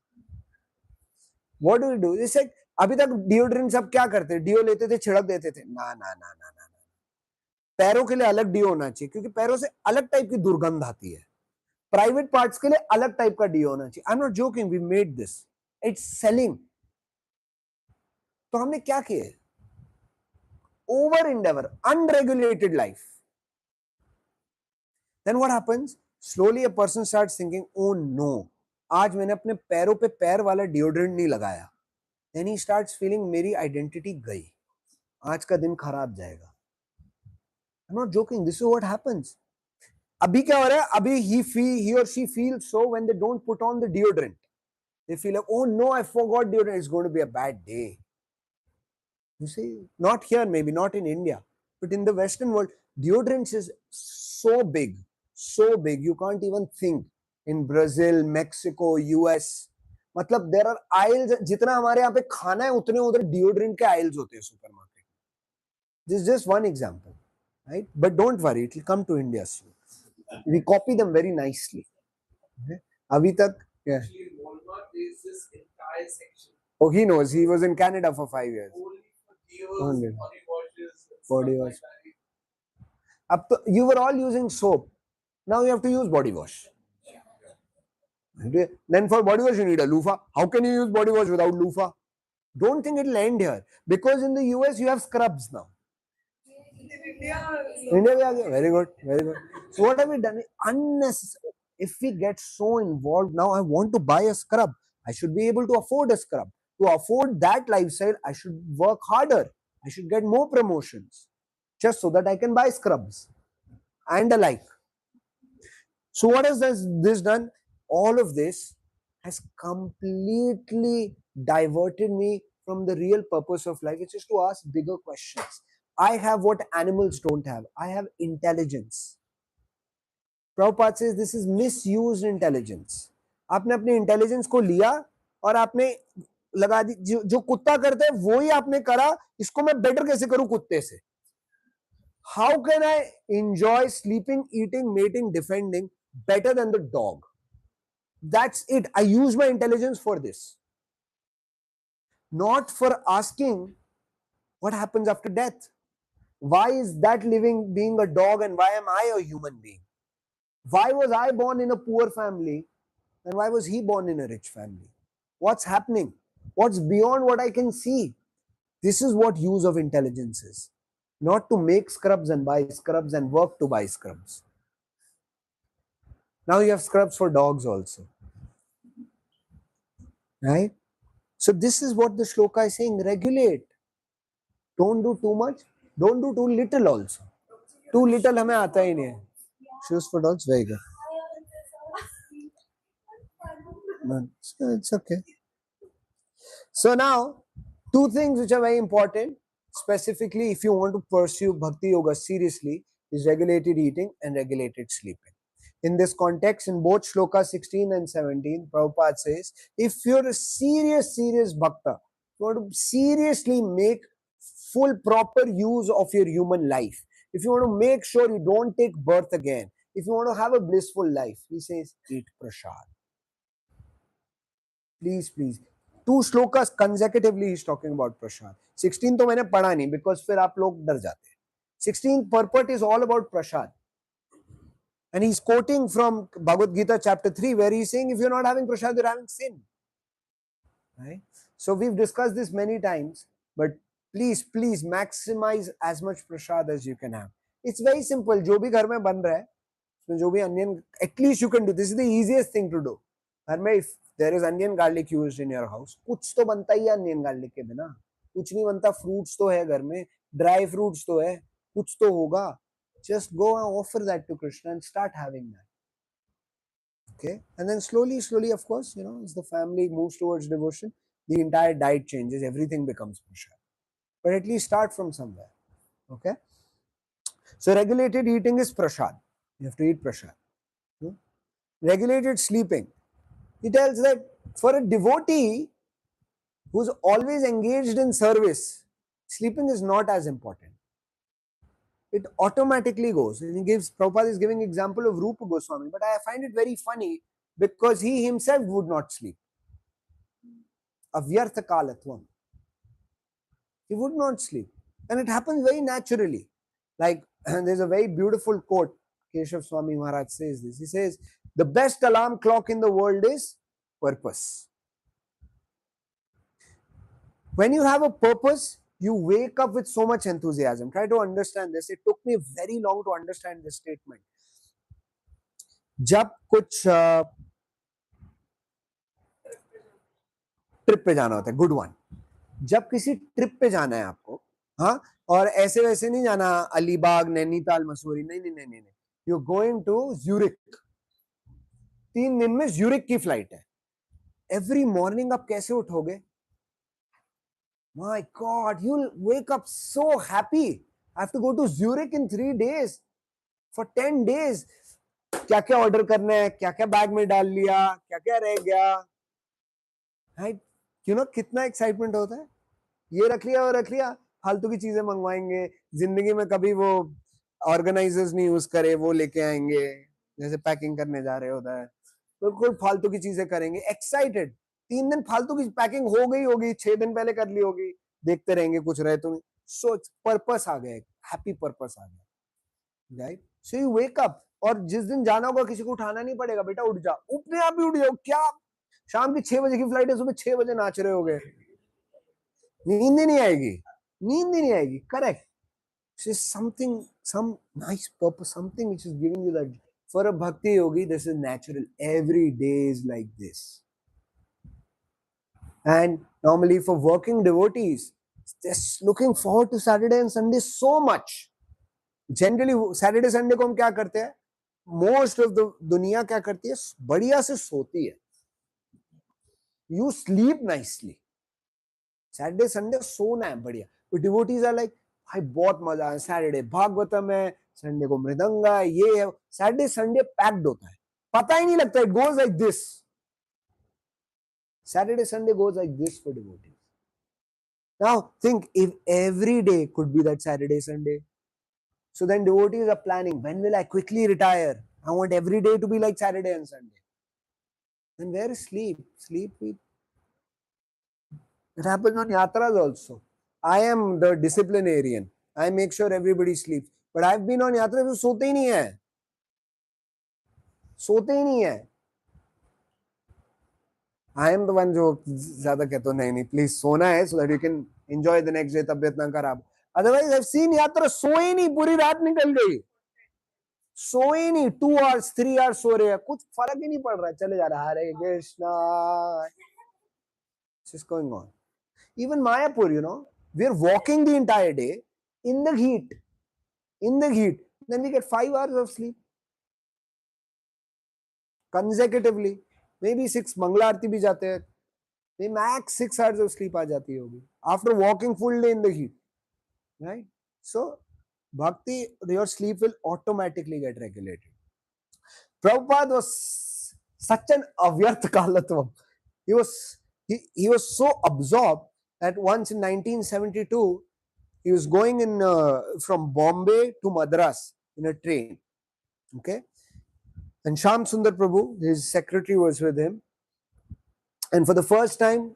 What do we do? It's like अभी तक deodorants अब क्या करते हैं? Deo लेते थे, छिड़क देते थे. ना ना ना ना ना. पैरों के लिए अलग डियो होना चाहिए, क्योंकि पैरों से अलग टाइप की दुर्गंध आती है. प्राइवेट पार्ट्स के लिए अलग टाइप का डियो होना चाहिए. I am not joking, we made this, it's selling. तो हमने क्या किया? Over endeavor, unregulated life. Then what happens? Slowly a person starts thinking, oh no, आज मैंने अपने पैरों पे पैर वाला डिओड्रेंट नहीं लगाया. Then he starts feeling मेरी आइडेंटिटी गई, आज का दिन खराब जाएगा. I'm not joking, this is what happens. अभी क्या हो रहा है? अभी he or she feels so when they don't put on the deodorant. They feel like, oh no, I forgot deodorant, it's going to be a bad day. You see, not here, maybe not in India, but in the Western world, deodorants is so big, you can't even think. In Brazil, Mexico, US, मतलब there are aisles. जितना हमारे यहाँ पे खाना है उतने उधर deodorant के aisles होते हैं supermarket. This is just one example, right? But don't worry, it will come to India soon. We copy them very nicely. Okay? अभी तक, yeah. Actually, in Walmart, there is this entire section Oh, he knows. He was in Canada for 5 years. only for deos, Only. body washes, and Body stuff wash. like that. Up to, you were all using soap. Now you have to use body wash. Then for body wash you need a loofah. How can you use body wash without loofah? Don't think it'll end here, because in the US you have scrubs now. India we are very good, very good. So what have we done? Unnecessary. If we get so involved now, I want to buy a scrub. I should be able to afford a scrub. To afford that lifestyle, I should work harder. I should get more promotions, just so that I can buy scrubs and the like. So what has this done? All of this has completely diverted me from the real purpose of life, which is to ask bigger questions. I have what animals don't have. I have intelligence. Prabhupada says this is misused intelligence. आपने अपनी intelligence को लिया और आपने लगा दी, जो कुत्ता करता है वो ही आपने करा. इसको मैं बेटर कैसे करूं कुत्ते से? How can I enjoy sleeping, eating, mating, defending better than the dog? That's it. I use my intelligence for this, not for asking what happens after death. Why is that living being a dog and why am I a human being? Why was I born in a poor family and why was he born in a rich family? What's happening? What's beyond what I can see? This is what use of intelligence is. Not to make scrubs and buy scrubs and work to buy scrubs. Now you have scrubs for dogs also. Right? So this is what the shloka is saying. Regulate. Don't do too much. Don't do too little also. Too little हमें आता ही नहीं है. Shoes for dogs, very good. It's okay. So now, two things which are very important, specifically if you want to pursue Bhakti Yoga seriously, is regulated eating and regulated sleeping. In this context, in both Shloka 16 and 17, Prabhupada says, if you're a serious bhakta, you want to seriously make full proper use of your human life, if you want to make sure you don't take birth again, if you want to have a blissful life, he says, eat prasad. Please, please. 2 shlokas consecutively he's talking about prasad. 16 तो मैंने पढ़ा नहीं because फिर आप लोग डर जाते हैं. 16th purport is all about prasad. And he's quoting from Bhagavad Gita chapter 3 where he's saying if you're not having prasad, you're having sin. Right? So we've discussed this many times, but please maximize as much prasad as you can have. It's very simple. जो भी घर में बन रहा है, जो भी onion, at least you can do. This is the easiest thing to do. घर में if there is onion garlic used in your house, कुछ तो बनता ही है onion garlic के बिना. कुछ नहीं बनता. Fruits तो है घर में, dry fruits तो है, कुछ तो होगा. Just go and offer that to Krishna and start having that. Okay, and then slowly, of course, as the family moves towards devotion, the entire diet changes. Everything becomes prasad. But at least start from somewhere. Okay. So regulated eating is prasad. You have to eat prasad. Regulated sleeping. He tells that for a devotee who's always engaged in service, sleeping is not as important. It automatically goes. And Prabhupada is giving example of Rupa Goswami, but I find it very funny because he himself would not sleep. Avyartha kalatvam. He would not sleep. And it happens very naturally. Like, there's a very beautiful quote, Keshav Swami Maharaj says this. He says, the best alarm clock in the world is purpose. When you have a purpose, you wake up with so much enthusiasm. Try to understand this. It took me very long to understand this statement. जब कुछ trip पे जाना होता है, good one. जब किसी trip पे जाना है आपको, हाँ, और ऐसे वैसे नहीं जाना अलीबाग, नैनीताल, मसूरी, नहीं. You're going to Zurich. 3 दिन में ज्यूरिक की फ्लाइट है. Every morning आप कैसे उठोगे? My God, you'll wake up so happy. I have to go to Zurich in 3 days. For 10 days. क्या क्या ऑर्डर करना है, क्या क्या बैग में डाल लिया, क्या क्या रह गया. Right? कितना एक्साइटमेंट होता है. ये रख लिया, वो रख लिया, फालतू की चीजें मंगवाएंगे. जिंदगी में कभी वो ऑर्गेनाइजर्स नहीं यूज करे, वो लेके आएंगे. जैसे पैकिंग करने जा रहे होता है, बिल्कुल फालतू की चीजें करेंगे. एक्साइटेड. 3 दिन फालतू की पैकिंग हो गई होगी, 6 दिन पहले कर ली होगी. देखते रहेंगे कुछ रहे तो. सोच, पर्पस आ गया, हैप्पी पर्पस आ गया. Right. So you wake up. और जिस दिन जाना होगा किसी को उठाना नहीं पड़ेगा. बेटा उठ जा, अपने आप ही उठ जाओ. क्या शाम की 6 बजे की फ्लाइट है, सुबह 6 बजे नाच रहे होगे. नींद ही नहीं आएगी. Correct. something, some nice purpose, something which is giving you that. For a bhakti yogi, this is natural. Every day is like this. And normally for working devotees, they're looking forward to Saturday and Sunday so much. Generally, Saturday, Sunday को हम क्या करते हैं? Most of the दुनिया क्या करती है? बढ़िया से सोती है. You sleep nicely. Saturday, Sunday सोना है बढ़िया. But devotees are like, भाई बहुत मजा है. Saturday भागवतम है, Sunday को मृदंगा है, ये है. Saturday, Sunday packed होता है. पता ही नहीं लगता. It goes like this. Saturday, Sunday goes like this for devotees. Now think if every day could be that Saturday, Sunday. So then devotees are planning, when will I quickly retire? I want every day to be like Saturday and Sunday. Then where is sleep? It happens on yatras also. I am the disciplinarian. I make sure everybody sleeps. But I've been on yatras जो सोते ही नहीं है. I am the one जो ज़्यादा कहता हूँ नहीं please सोना है so that you can enjoy the next day. तबियत ना खराब. Otherwise I've seen यात्रा सोए नहीं, पूरी रात निकल गई. सोए नहीं, 2 hours 3 hours सो रहे हैं, कुछ फर्क ही नहीं पड़ रहा है, चले जा रहा है. हरे Krishna. This is going on. Even Mayapur, we are walking the entire day in the heat. Then we get 5 hours of sleep consecutively. Maybe 6 Mangala Aarti bhi jate hain. Maybe max 6 hours of sleep aa jati hogi after walking full day in the heat. Right? So, bhakti, your sleep will automatically get regulated. Prabhupada was such an avyartha kalatvam. He was so absorbed that once in 1972, he was going in from Bombay to Madras in a train. Okay? And Shyam Sundar Prabhu, his secretary, was with him. And for the first time,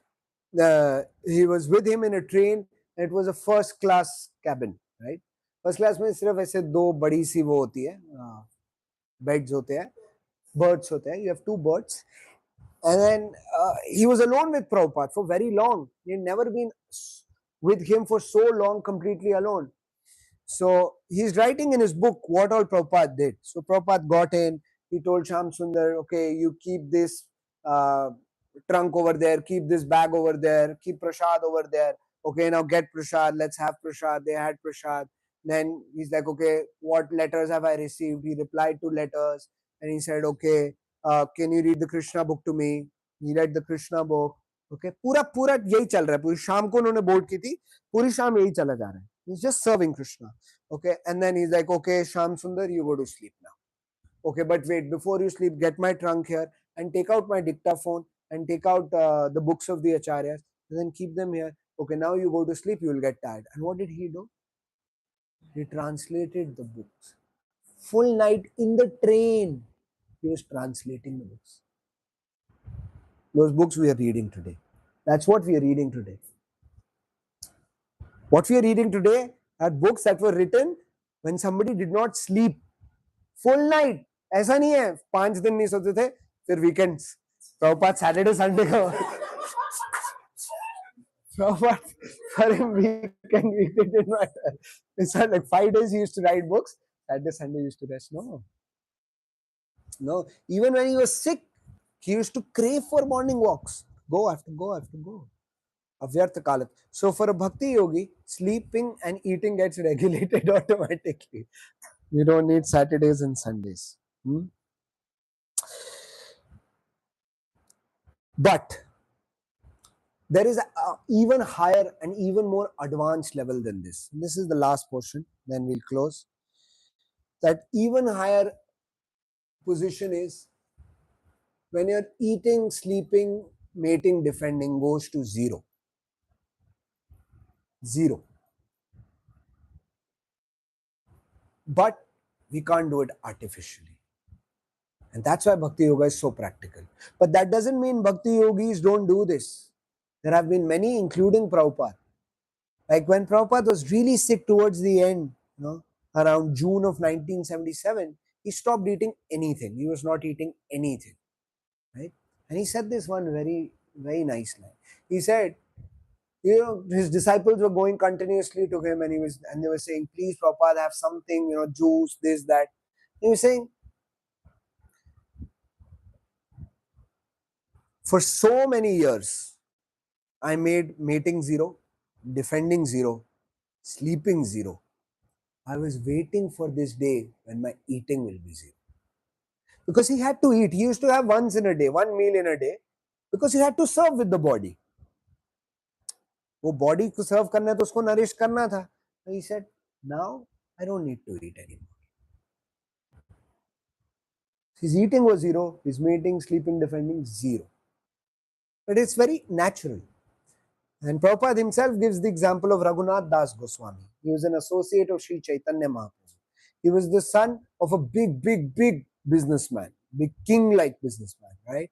he was with him in a train. It was a first class cabin, right? First class में सिर्फ ऐसे दो बड़ी सी वो होती है, beds होते हैं, berths होते हैं. You have two berths. And then he was alone with Prabhupada for very long. He had never been with him for so long, completely alone. So he's writing in his book what all Prabhupada did. So Prabhupada got in, he told Sham Sundar, okay, you keep this uh, trunk over there, keep this bag over there, keep prasad over there. Okay, now get prasad, let's have prasad. They had prasad. Then he's like, okay, what letters have I received? He replied to letters and he said, okay, can you read the Krishna book to me? He read the Krishna book. Okay, पूरा पूरा यही चल रहा है. पूरी शाम को उन्होंने बोर्ड की थी, पूरी शाम यही चला जा रहा है. He's just serving Krishna. Okay, and then he's like, okay, Sham Sundar, you go to sleep now. Okay, but wait, before you sleep, get my trunk here and take out my dictaphone and take out the books of the acharyas and then keep them here. Okay, now you go to sleep, you will get tired. And what did he do? He translated the books. Full night in the train, he was translating the books. Those books we are reading today. That's what we are reading today. What we are reading today are books that were written when somebody did not sleep. Full night. ऐसा नहीं है 5 दिन नहीं सोते थे, फिर weekends. Prabhupada Saturday Sunday का Prabhupada for him weekend did not. It's not like 5 days he used to write books, Saturday Sunday he used to rest. No, even when he was sick he used to crave for morning walks. Go after go after go. Avyartha kalat. So for a bhakti yogi, sleeping and eating gets regulated automatically. You don't need Saturdays and Sundays. But there is a even higher and even more advanced level than this. And this is the last portion, then we'll close. That even higher position is when you're eating, sleeping, mating, defending goes to zero. Zero. But we can't do it artificially. And that's why Bhakti Yoga is so practical. But that doesn't mean Bhakti Yogis don't do this. There have been many, including Prabhupada. Like when Prabhupada was really sick towards the end, around June of 1977, he stopped eating anything. He was not eating anything. Right? And he said this one very, very nice line. He said, his disciples were going continuously to him and they were saying, please Prabhupada, have something, juice, this, that. He was saying, for so many years, I made mating zero, defending zero, sleeping zero. I was waiting for this day when my eating will be zero. Because he had to eat. He used to have once in a day, one meal in a day, because he had to serve with the body. वो body को serve करना है तो उसको nourish करना था. He said, now I don't need to eat anymore. His eating was zero, his mating, sleeping, defending, zero. But it's very natural. And Prabhupada himself gives the example of Raghunath Das Goswami. He was an associate of Sri Chaitanya Mahaprabhu. He was the son of a big businessman, big king-like businessman, right?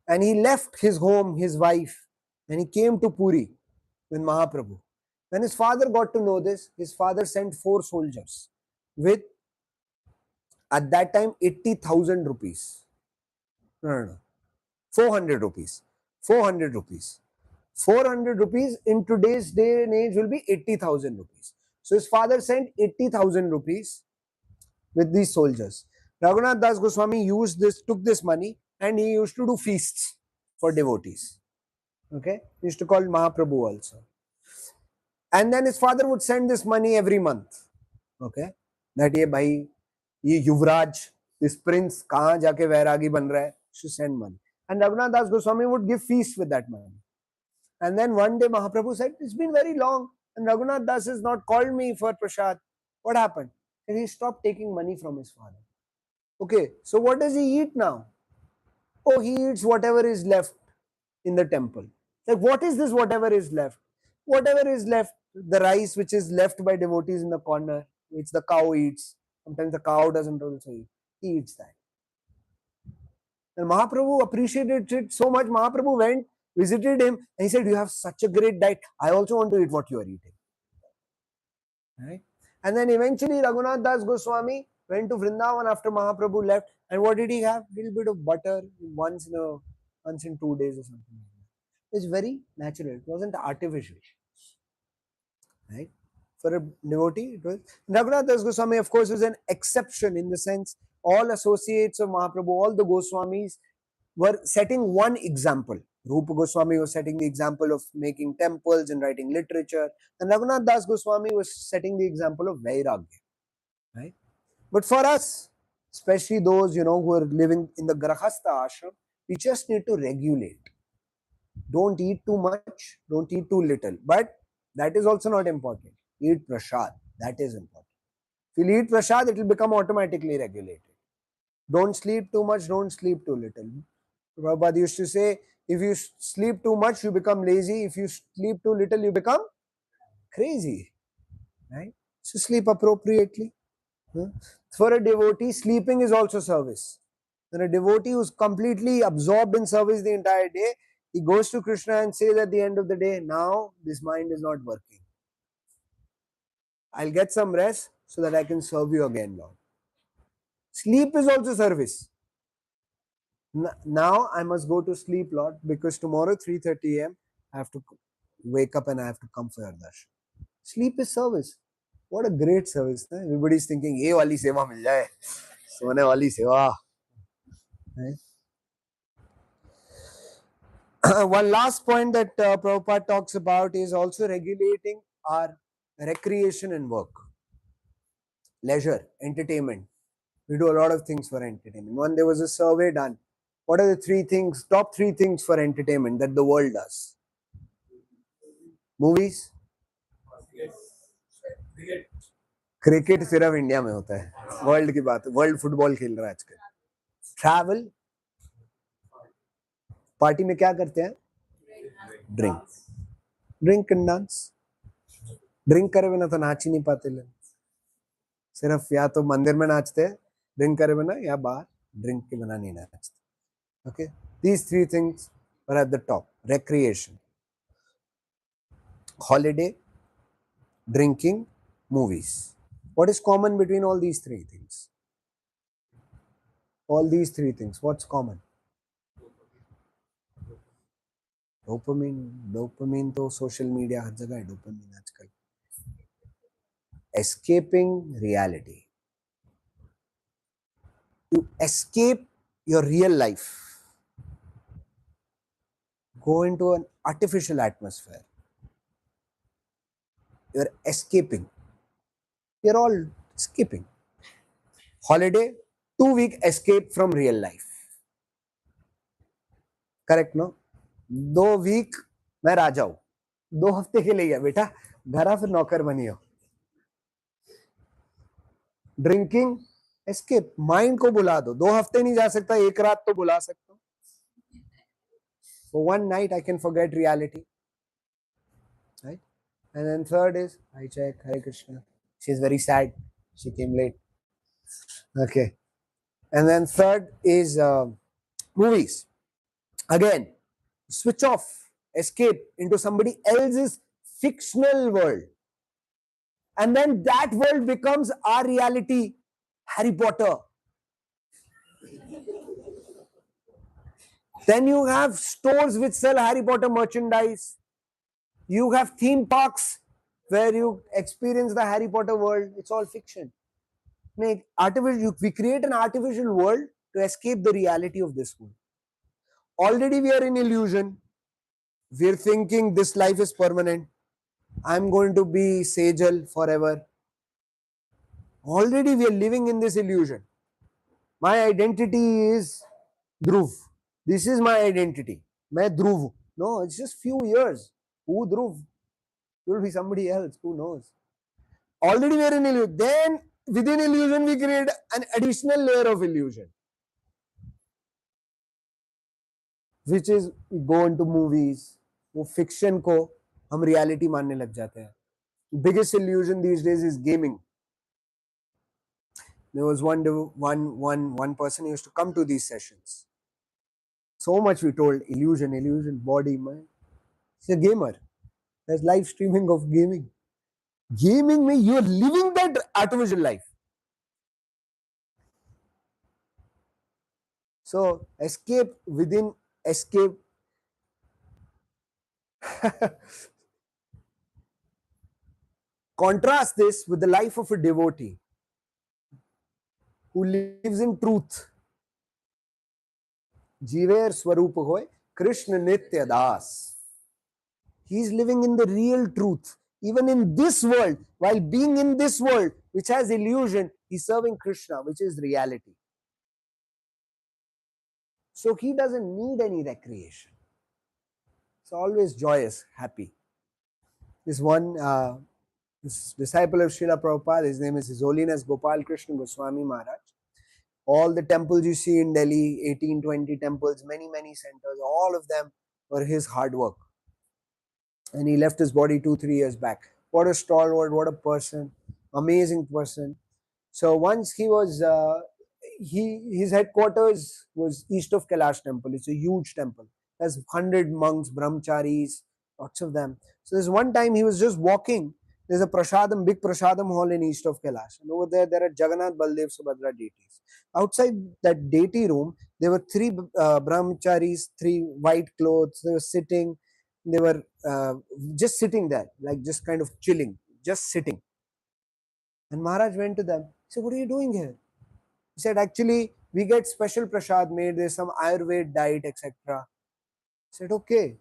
And he left his home, his wife, and he came to Puri with Mahaprabhu. When his father got to know this, his father sent 4 soldiers with, at that time, 80,000 rupees. No. 400 rupees. 400 rupees. 400 rupees in today's day and age will be 80,000 rupees. So his father sent 80,000 rupees with these soldiers. Raghunath Das Goswami took this money and he used to do feasts for devotees. Okay? He used to call Mahaprabhu also. And then his father would send this money every month. Okay? That ye Yuvraj, this prince, kahan jaake vairagi ban raha hai, should send money. And Raghunath Das Goswami would give feasts with that money. And then one day Mahaprabhu said, it's been very long and Raghunath Das has not called me for prasad. What happened? And he stopped taking money from his father. Okay, so what does he eat now? Oh, he eats whatever is left in the temple. Like, what is this whatever is left? Whatever is left, the rice which is left by devotees in the corner, which the cow eats. Sometimes the cow doesn't also eat. He eats that. And Mahaprabhu appreciated it so much. Mahaprabhu went visited him and he said, "You have such a great diet. I also want to eat what you are eating." Right? And then eventually Raghunath Das Goswami went to Vrindavan after Mahaprabhu left. And what did he have? A little bit of butter once in 2 days or something like that. It's very natural. It wasn't artificial. Right? For a devotee, it was. Raghunath Das Goswami, of course, was an exception in the sense all associates of Mahaprabhu, all the Goswamis were setting one example. Rupa Goswami was setting the example of making temples and writing literature, and Raghunath Das Goswami was setting the example of Vairagya. Right? But for us, especially those who are living in the Grahastha ashram, we just need to regulate. Don't eat too much, don't eat too little. But that is also not important. Eat prasad. That is important. If you eat prasad, it will become automatically regulated. Don't sleep too much, don't sleep too little. Prabhupada used to say, if you sleep too much, you become lazy. If you sleep too little, you become crazy. Right? So sleep appropriately. For a devotee, sleeping is also service. When a devotee who's completely absorbed in service the entire day, he goes to Krishna and says at the end of the day, now this mind is not working. I'll get some rest so that I can serve you again, Lord. Sleep is also service. Now I must go to sleep, Lord, because tomorrow 3:30 a.m. I have to wake up and I have to come for your darshan. Sleep is service. What a great service. Huh? Everybody's thinking, ye wali seva mil jaye. Sone wali seva. Right? One last point that Prabhupada talks about is also regulating our recreation and work. Leisure, entertainment. We do a lot of things for entertainment. One, there was a survey done. What are the top three things for entertainment that the world does? Movies? Cricket सिर्फ India में होता है, world की बात, world football खेल रहा है आजकल. ट्रैवल, पार्टी में क्या करते हैं? Drink and dance. ड्रिंक करे बिना तो नाच ही नहीं पाते लोग. सिर्फ या तो मंदिर में नाचते हैं ड्रिंक करे बिना, या बाहर ड्रिंक के बिना नहीं नाचते. Okay, these three things are at the top. Recreation, holiday, drinking, movies. What is common between all these three things? All these three things, what's common? Dopamine तो social media हर जगह है. Dopamine आजकल. Escaping reality. You escape your real life. Go into an artificial atmosphere. You're escaping. You're all escaping. Holiday, 2-week escape from real life. Correct, no? 2 week मैं राजा हूं. 2 हफ्ते के लिए गया बेटा, घर आ फिर नौकर बनियो. ड्रिंकिंग, एस्केप, माइंड को बुला दो. 2 हफ्ते नहीं जा सकता, 1 रात तो बुला सकता हूं. For one night I can forget reality. Right? And then third is, I check, Hare Krishna. She's very sad. She came late. Okay. And then third is movies. Again, switch off, escape into somebody else's fictional world. And then that world becomes our reality. Harry Potter. Then you have stores which sell Harry Potter merchandise. You have theme parks where you experience the Harry Potter world. It's all fiction. We create an artificial world to escape the reality of this world. Already we are in illusion. We're thinking this life is permanent. I'm going to be Sejal forever. Already we are living in this illusion. My identity is Dhruv. This is my identity. मैं Dhruv. No, it's just few years. Who Dhruv? It will be somebody else. Who knows? Already we are in illusion. Then within illusion we create an additional layer of illusion, which is we go into movies. वो fiction को हम reality मानने लग जाते हैं. Biggest illusion these days is gaming. There was one person who used to come to these sessions. So much we told illusion, body, mind. He's a gamer. There's live streaming of gaming. Gaming means you're living that artificial life. So escape within escape. Contrast this with the life of a devotee who lives in truth. Jiver Swarup hoy, Krishna Nitya Das. He is living in the real truth. Even in this world, while being in this world, which has illusion, he's serving Krishna, which is reality. So he doesn't need any recreation. He's always joyous, happy. This one this disciple of Srila Prabhupada, his name is His Holiness Gopal Krishna Goswami Maharaj. All the temples you see in Delhi, 18, 20 temples, many, many centers, all of them were his hard work. And he left his body 2-3 years back. What a stalwart, what a person, amazing person. So once he was, his headquarters was east of Kailash temple. It's a huge temple. There's 100 monks, brahmacharis, lots of them. So there's one time he was just walking. There's a prasadam, big prasadam hall in east of Kailash. And over there are Jagannath, Baldev, Subhadra deities. Outside that deity room, there were three brahmacharis, three white clothes. They were sitting. They were just sitting there, like just kind of chilling, just sitting. And Maharaj went to them. He said, "What are you doing here?" He said, "Actually, we get special prasad made. There's some Ayurvedic diet, etc." He said, "Okay,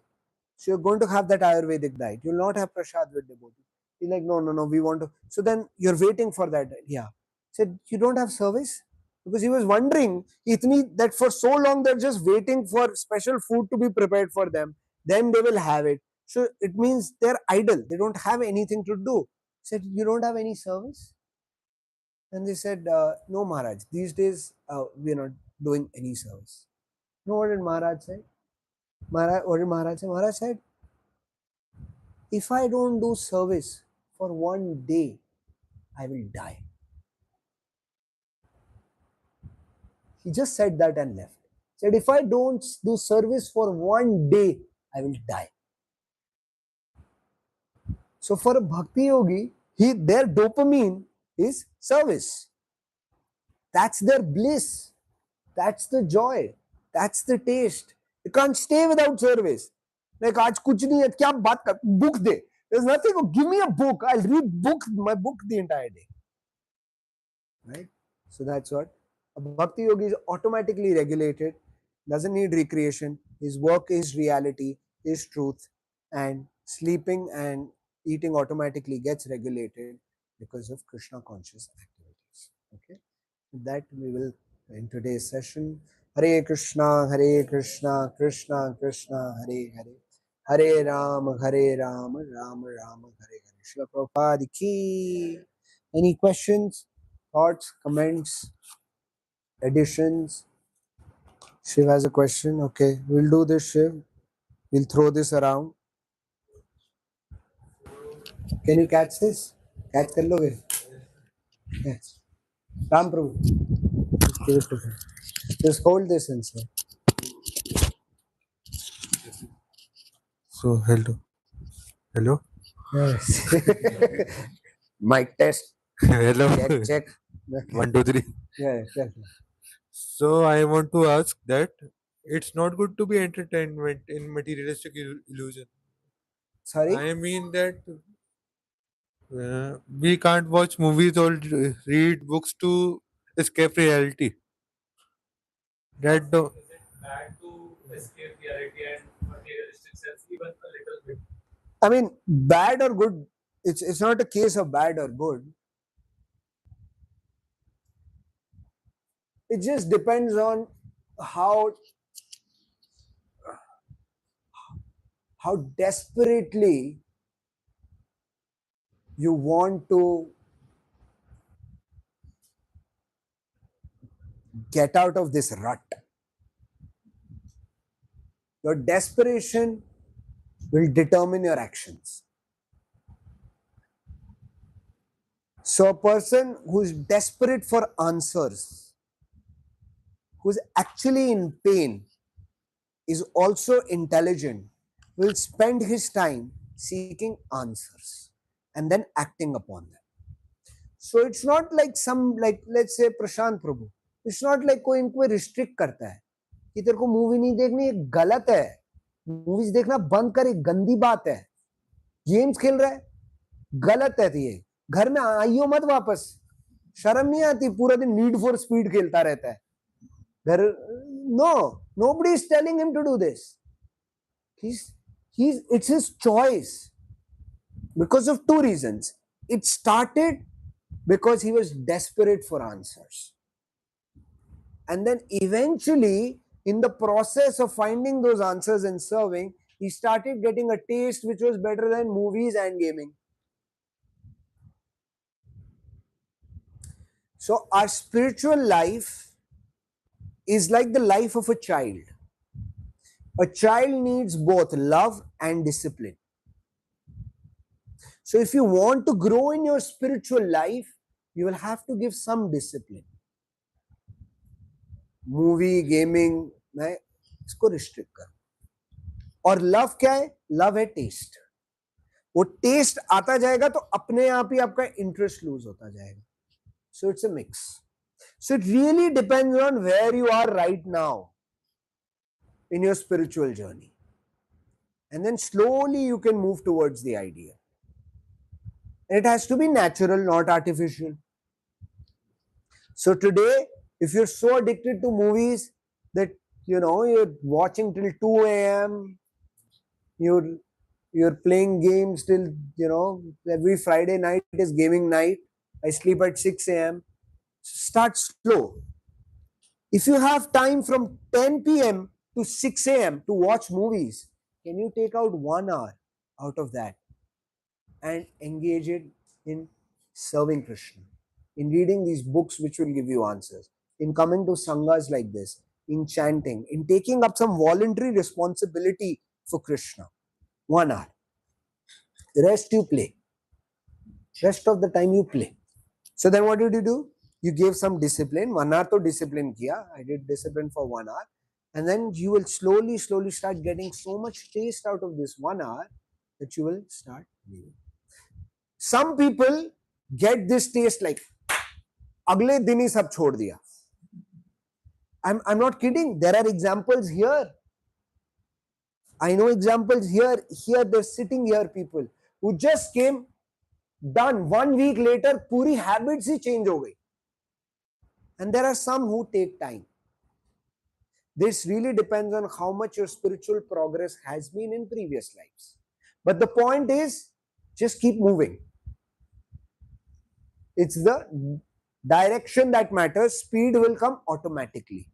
so you're going to have that Ayurvedic diet. You'll not have prasad with devotee." He's like, "No, no, no, we want to." So then you're waiting for that. Yeah. He said, "You don't have service?" Because he was wondering that for so long they're just waiting for special food to be prepared for them. Then they will have it. So it means they're idle. They don't have anything to do. He said, "You don't have any service?" And they said, "No, Maharaj, these days we're not doing any service." You know what did Maharaj say? What did Maharaj say? Maharaj said, "If I don't do service for one day, I will die." He just said that and left. He said, "If I don't do service for one day, I will die." So for a bhakti yogi, their dopamine is service. That's their bliss. That's the joy. That's the taste. You can't stay without service. Like, आज कुछ नहीं है, क्या बात कर, book they. There's nothing. Give me a book. I'll read my book the entire day. Right? So that's what. A bhakti yogi is automatically regulated, doesn't need recreation. His work is reality, is truth, and sleeping and eating automatically gets regulated because of Krishna conscious activities. Okay? With that we will in today's session. Hare Krishna, Krishna Krishna, Hare Hare. Hare Ram, Ram Ram, Hare Hare. Srila Prabhupada ki. Any questions, thoughts, comments, additions? Shiv has a question. Okay, we'll do this, Shiv. We'll throw this around. Can you catch this? Catch kar loge? Yes. Ram Prabhu. Just give it to him. Just hold this inside. So hello, Yes. Mic test. hello. Check. Okay. 1, 2, 3. Yeah, check. So I want to ask that it's not good to be entertainment in materialistic illusion. Sorry? I mean that we can't watch movies or read books to escape reality. That do, Is it bad to escape reality and materialistic sense even a little bit? I mean, bad or good, it's not a case of bad or good. It just depends on how desperately you want to get out of this rut. Your desperation will determine your actions. So a person who's desperate for answers, who's actually in pain, is also intelligent will spend his time seeking answers and then acting upon them. So it's not like some, like let's say Prashant Prabhu, it's not like कोई इनको restrict करता है कि तेरे को movie नहीं देखनी, ये गलत है, मूवीज देखना बंद कर, एक गंदी बात है, गेम्स खेल रहा है, गलत है, तो ये घर में आइयो मत वापस, शर्म नहीं आती, पूरा दिन नीड फॉर स्पीड खेलता रहता है घर. No, nobody is telling him to do this. It's his choice because of two reasons. It started because he was desperate for answers, and then eventually in the process of finding those answers and serving, he started getting a taste which was better than movies and gaming. So our spiritual life is like the life of a child. A child needs both love and discipline. So if you want to grow in your spiritual life, you will have to give some discipline. Movie, gaming, मैं इसको restrict कर. और love क्या है? Love है test. वो test आता जाएगा तो अपने आप ही आपका इंटरेस्ट लूज होता जाएगा. So it's a mix. So it really depends on where you are right now in your spiritual journey, and then slowly you can move towards the ideal. It has to be natural, not artificial. So today, if you're so addicted to movies that you're watching till 2 a.m., you're playing games till every Friday night is gaming night, I sleep at 6 a.m. Start slow. If you have time from 10 p.m. to 6 a.m. to watch movies, can you take out 1 hour out of that and engage it in serving Krishna, in reading these books which will give you answers, in coming to sanghas like this, in chanting, in taking up some voluntary responsibility for Krishna? 1 hour. The rest you play. Rest of the time you play. So then what did you do? You gave some discipline. 1 hour to discipline kiya. I did discipline for 1 hour. And then you will slowly start getting so much taste out of this 1 hour that you will start leaving. Some people get this taste like agle din hi sab chhod diya. I'm not kidding. There are examples here. I know examples here. Here they're sitting here, people who just came, done. 1 week later, puri habits hi change ho gayi. And there are some who take time. This really depends on how much your spiritual progress has been in previous lives. But the point is, just keep moving. It's the direction that matters. Speed will come automatically.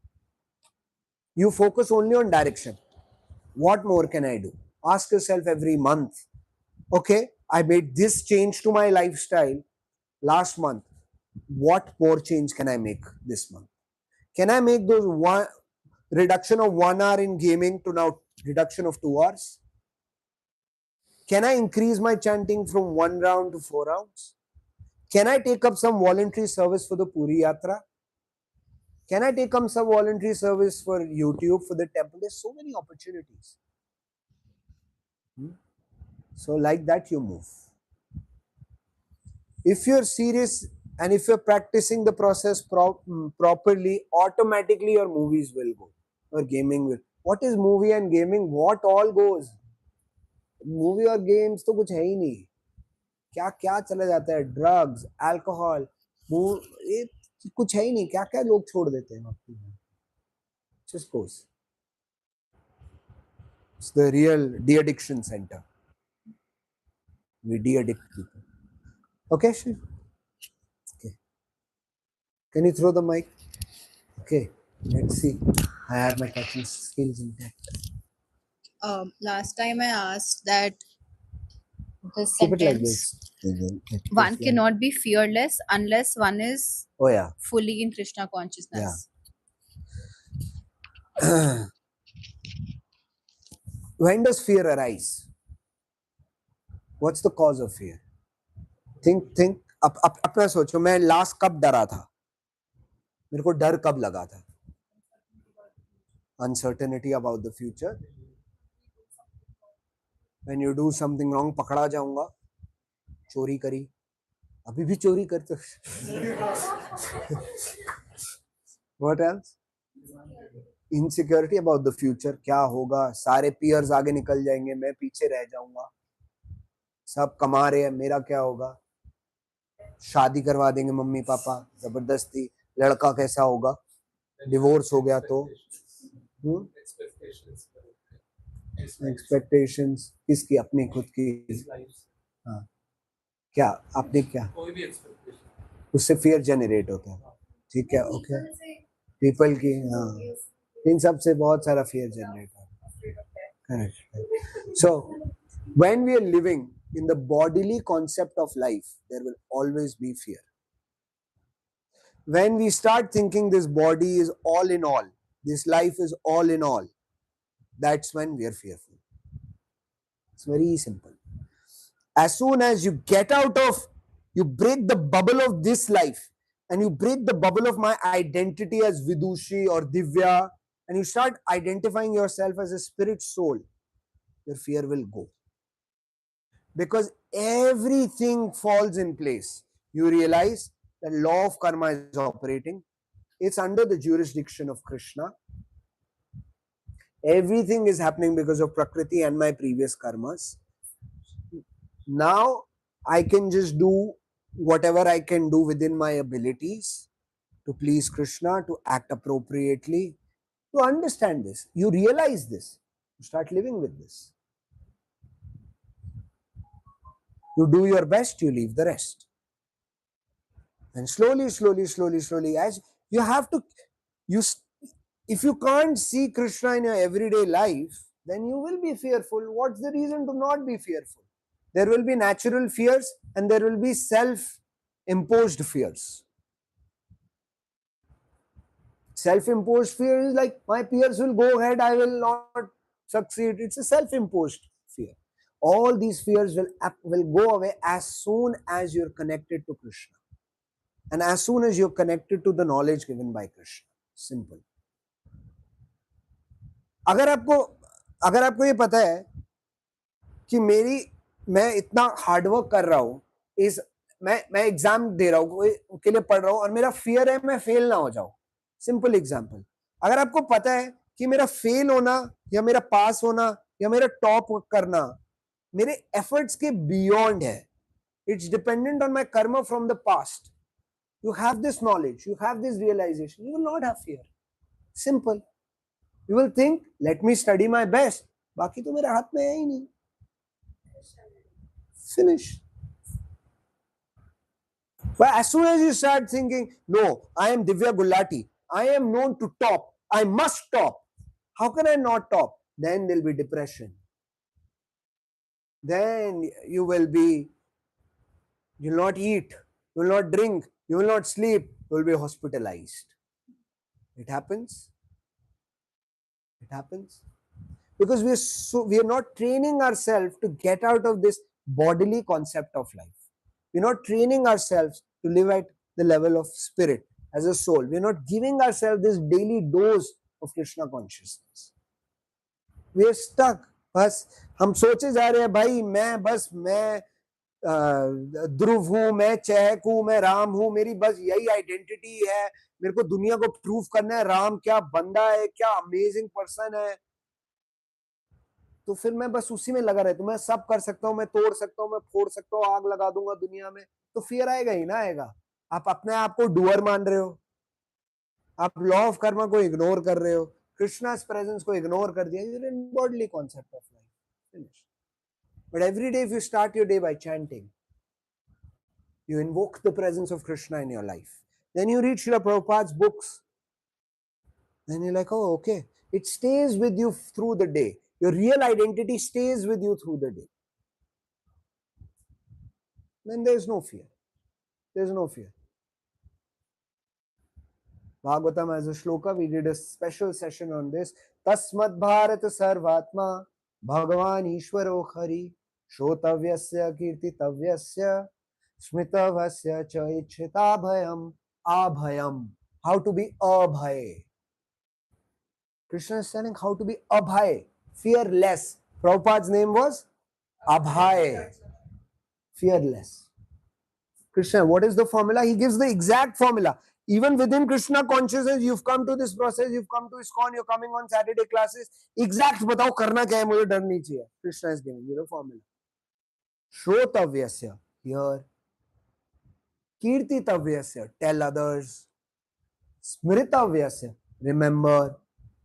You focus only on direction. What more can I do? Ask yourself every month, okay, I made this change to my lifestyle last month. What more change can I make this month? Can I make those one reduction of 1 hour in gaming to now reduction of 2 hours? Can I increase my chanting from 1 round to 4 rounds? Can I take up some voluntary service for the Puri Yatra? Can I take up some voluntary service for YouTube, for the temple? There's so many opportunities. So like that you move. If you're serious and if you're practicing the process properly, automatically your movies will go, or gaming will. What is movie and gaming? What all goes? Movie और games तो कुछ है ही नहीं. क्या क्या चला जाता है? Drugs, alcohol, ये कुछ है ही नहीं. क्या क्या लोग छोड़ देते हैं अपनी. Just goes. It's the real de-addiction center. We de-addict people. Okay, Shiv? Okay. Can you throw the mic? Okay, let's see. I have my touching skills intact. Last time I asked that the Keep it like sentence this. one cannot be fearless unless one is Oh yeah. fully in Krishna consciousness. When does fear arise? What's the cause of fear? Think. अपना सोचो, मैं last कब डरा था? मेरे को डर कब लगा था? uncertainty about the future. When you do something wrong, पकड़ा जाऊंगा, चोरी करी, अभी भी चोरी करते. What else? Insecurity about the future. क्या होगा, सारे peers आगे निकल जाएंगे, मैं पीछे रह जाऊंगा, सब कमा रहे हैं, मेरा क्या होगा, शादी करवा देंगे मम्मी पापा जबरदस्ती, लड़का कैसा होगा, डिवोर्स हो गया तो. एक्सपेक्टेशंस किसकी, अपनी खुद की. हाँ, क्या आपने क्या, कोई भी एक्सपेक्टेशन, उससे फियर जनरेट होता है. ठीक है, ओके, पीपल की. हाँ, इन सब से बहुत सारा फियर जनरेट होता है. Correct. So when we are living in the bodily concept of life, there will always be fear. When we start thinking this body is all in all, this life is all in all, that's when we are fearful. It's very simple. As soon as you get out of, you break the bubble of this life and you break the bubble of my identity as Vidushi or Divya, and you start identifying yourself as a spirit soul, your fear will go. Because everything falls in place. You realize the law of karma is operating. It's under the jurisdiction of Krishna. Everything is happening because of Prakriti and my previous karmas. Now I can just do whatever I can do within my abilities to please Krishna, to act appropriately, to understand this. You realize this. You start living with this. You do your best, you leave the rest. And slowly, as you have to, if you can't see Krishna in your everyday life, then you will be fearful. What's the reason to not be fearful? There will be natural fears and there will be self-imposed fears. Self-imposed fear is like, my peers will go ahead, I will not succeed. It's a self-imposed fear. All these fears will go away as soon as you're connected to Krishna. And as soon as you're connected to the knowledge given by Krishna. Simple. अगर आपको ये पता है कि मैं इतना hard work कर रहा हूँ, इस मैं एग्जाम दे रहा हूँ, के लिए पढ़ रहा हूँ, और मेरा फियर है मैं फेल ना हो जाऊं. Simple example. अगर आपको पता है कि मेरा फेल होना या मेरा पास होना या मेरा टॉप करना मेरे एफर्ट्स के बियॉन्ड है, इट्स डिपेंडेंट ऑन माई कर्म from the past, you have this knowledge, you have this realization, you will not have fear. Simple. You will think, let me study my best. बाकी तो मेरे हाथ में है ही नहीं. Finish. But as soon as you start thinking, no, I am Divya Gulati, I am known to top, I must top, how can I not top? Then there will be depression. Then you will not eat, you will not drink, you will not sleep, you will be hospitalized. It happens. It happens. Because we are not training ourselves to get out of this bodily concept of life. We are not training ourselves to live at the level of spirit as a soul. We are not giving ourselves this daily dose of Krishna consciousness. We are stuck. बस हम सोचे जा रहे हैं, भाई मैं ध्रुव हूं, मैं चहक हूं, मैं राम हूं, मेरी बस यही आइडेंटिटी है, मेरे को दुनिया को प्रूव करना है राम क्या बंदा है, क्या अमेजिंग पर्सन है. तो फिर मैं बस उसी में लगा रहता हूं, मैं सब कर सकता हूं, मैं तोड़ सकता हूं, मैं फोड़ सकता हूं, आग लगा दूंगा दुनिया में. तो फिर आएगा ही ना आएगा. आप अपने आप को डूअर मान रहे हो, आप लॉ ऑफ कर्मा को इग्नोर कर रहे हो, कृष्णा's प्रेजेंस को इग्नोर कर दिया. you're in bodily concept of life. Finish. But every day if you start your day by chanting, you invoke the presence of Krishna in your life, then you read Srila Prabhupada's books, then you're like, oh, okay, it stays with you through the day. Your real identity stays with you through the day. Then there's no fear. There's no fear. Bhagavatam as a shloka, we did a special session on this. Tasmat Bharata Sarvatma Bhagavan Ishwaro Hari Shrotavyasya Kirtitavyasya Smitavasya Cha Ichhitabhayam Abhayam. How to be abhay. Krishna is telling how to be abhay, fearless. Prabhupada's name was Abhay, fearless. Krishna, what is the formula? He gives the exact formula. Even within Krishna consciousness, you've come to this process, you've come to ISKCON, you're coming on Saturday classes. Exact बताओ करना क्या है, मुझे डर नहीं चाहिए. Krishna is giving you the formula. Shrotavyasya, here. Kirtitavyasya, tell others. Smritavyasya, remember.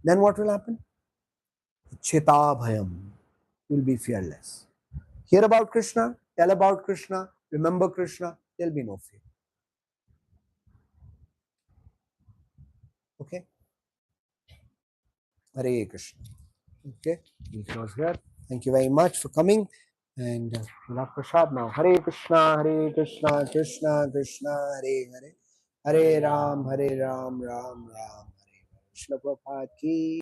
Then what will happen? Chitabhayam, you'll be fearless. Hear about Krishna, tell about Krishna, remember Krishna, there'll be no fear. Okay? Hare Krishna. Okay, we'll close here. Thank you very much for coming. And we'll have prasad now. Hare Krishna, Krishna Krishna, Hare Hare. Hare Ram, Ram Ram, Hare Hare. Krishna Prabhupada ki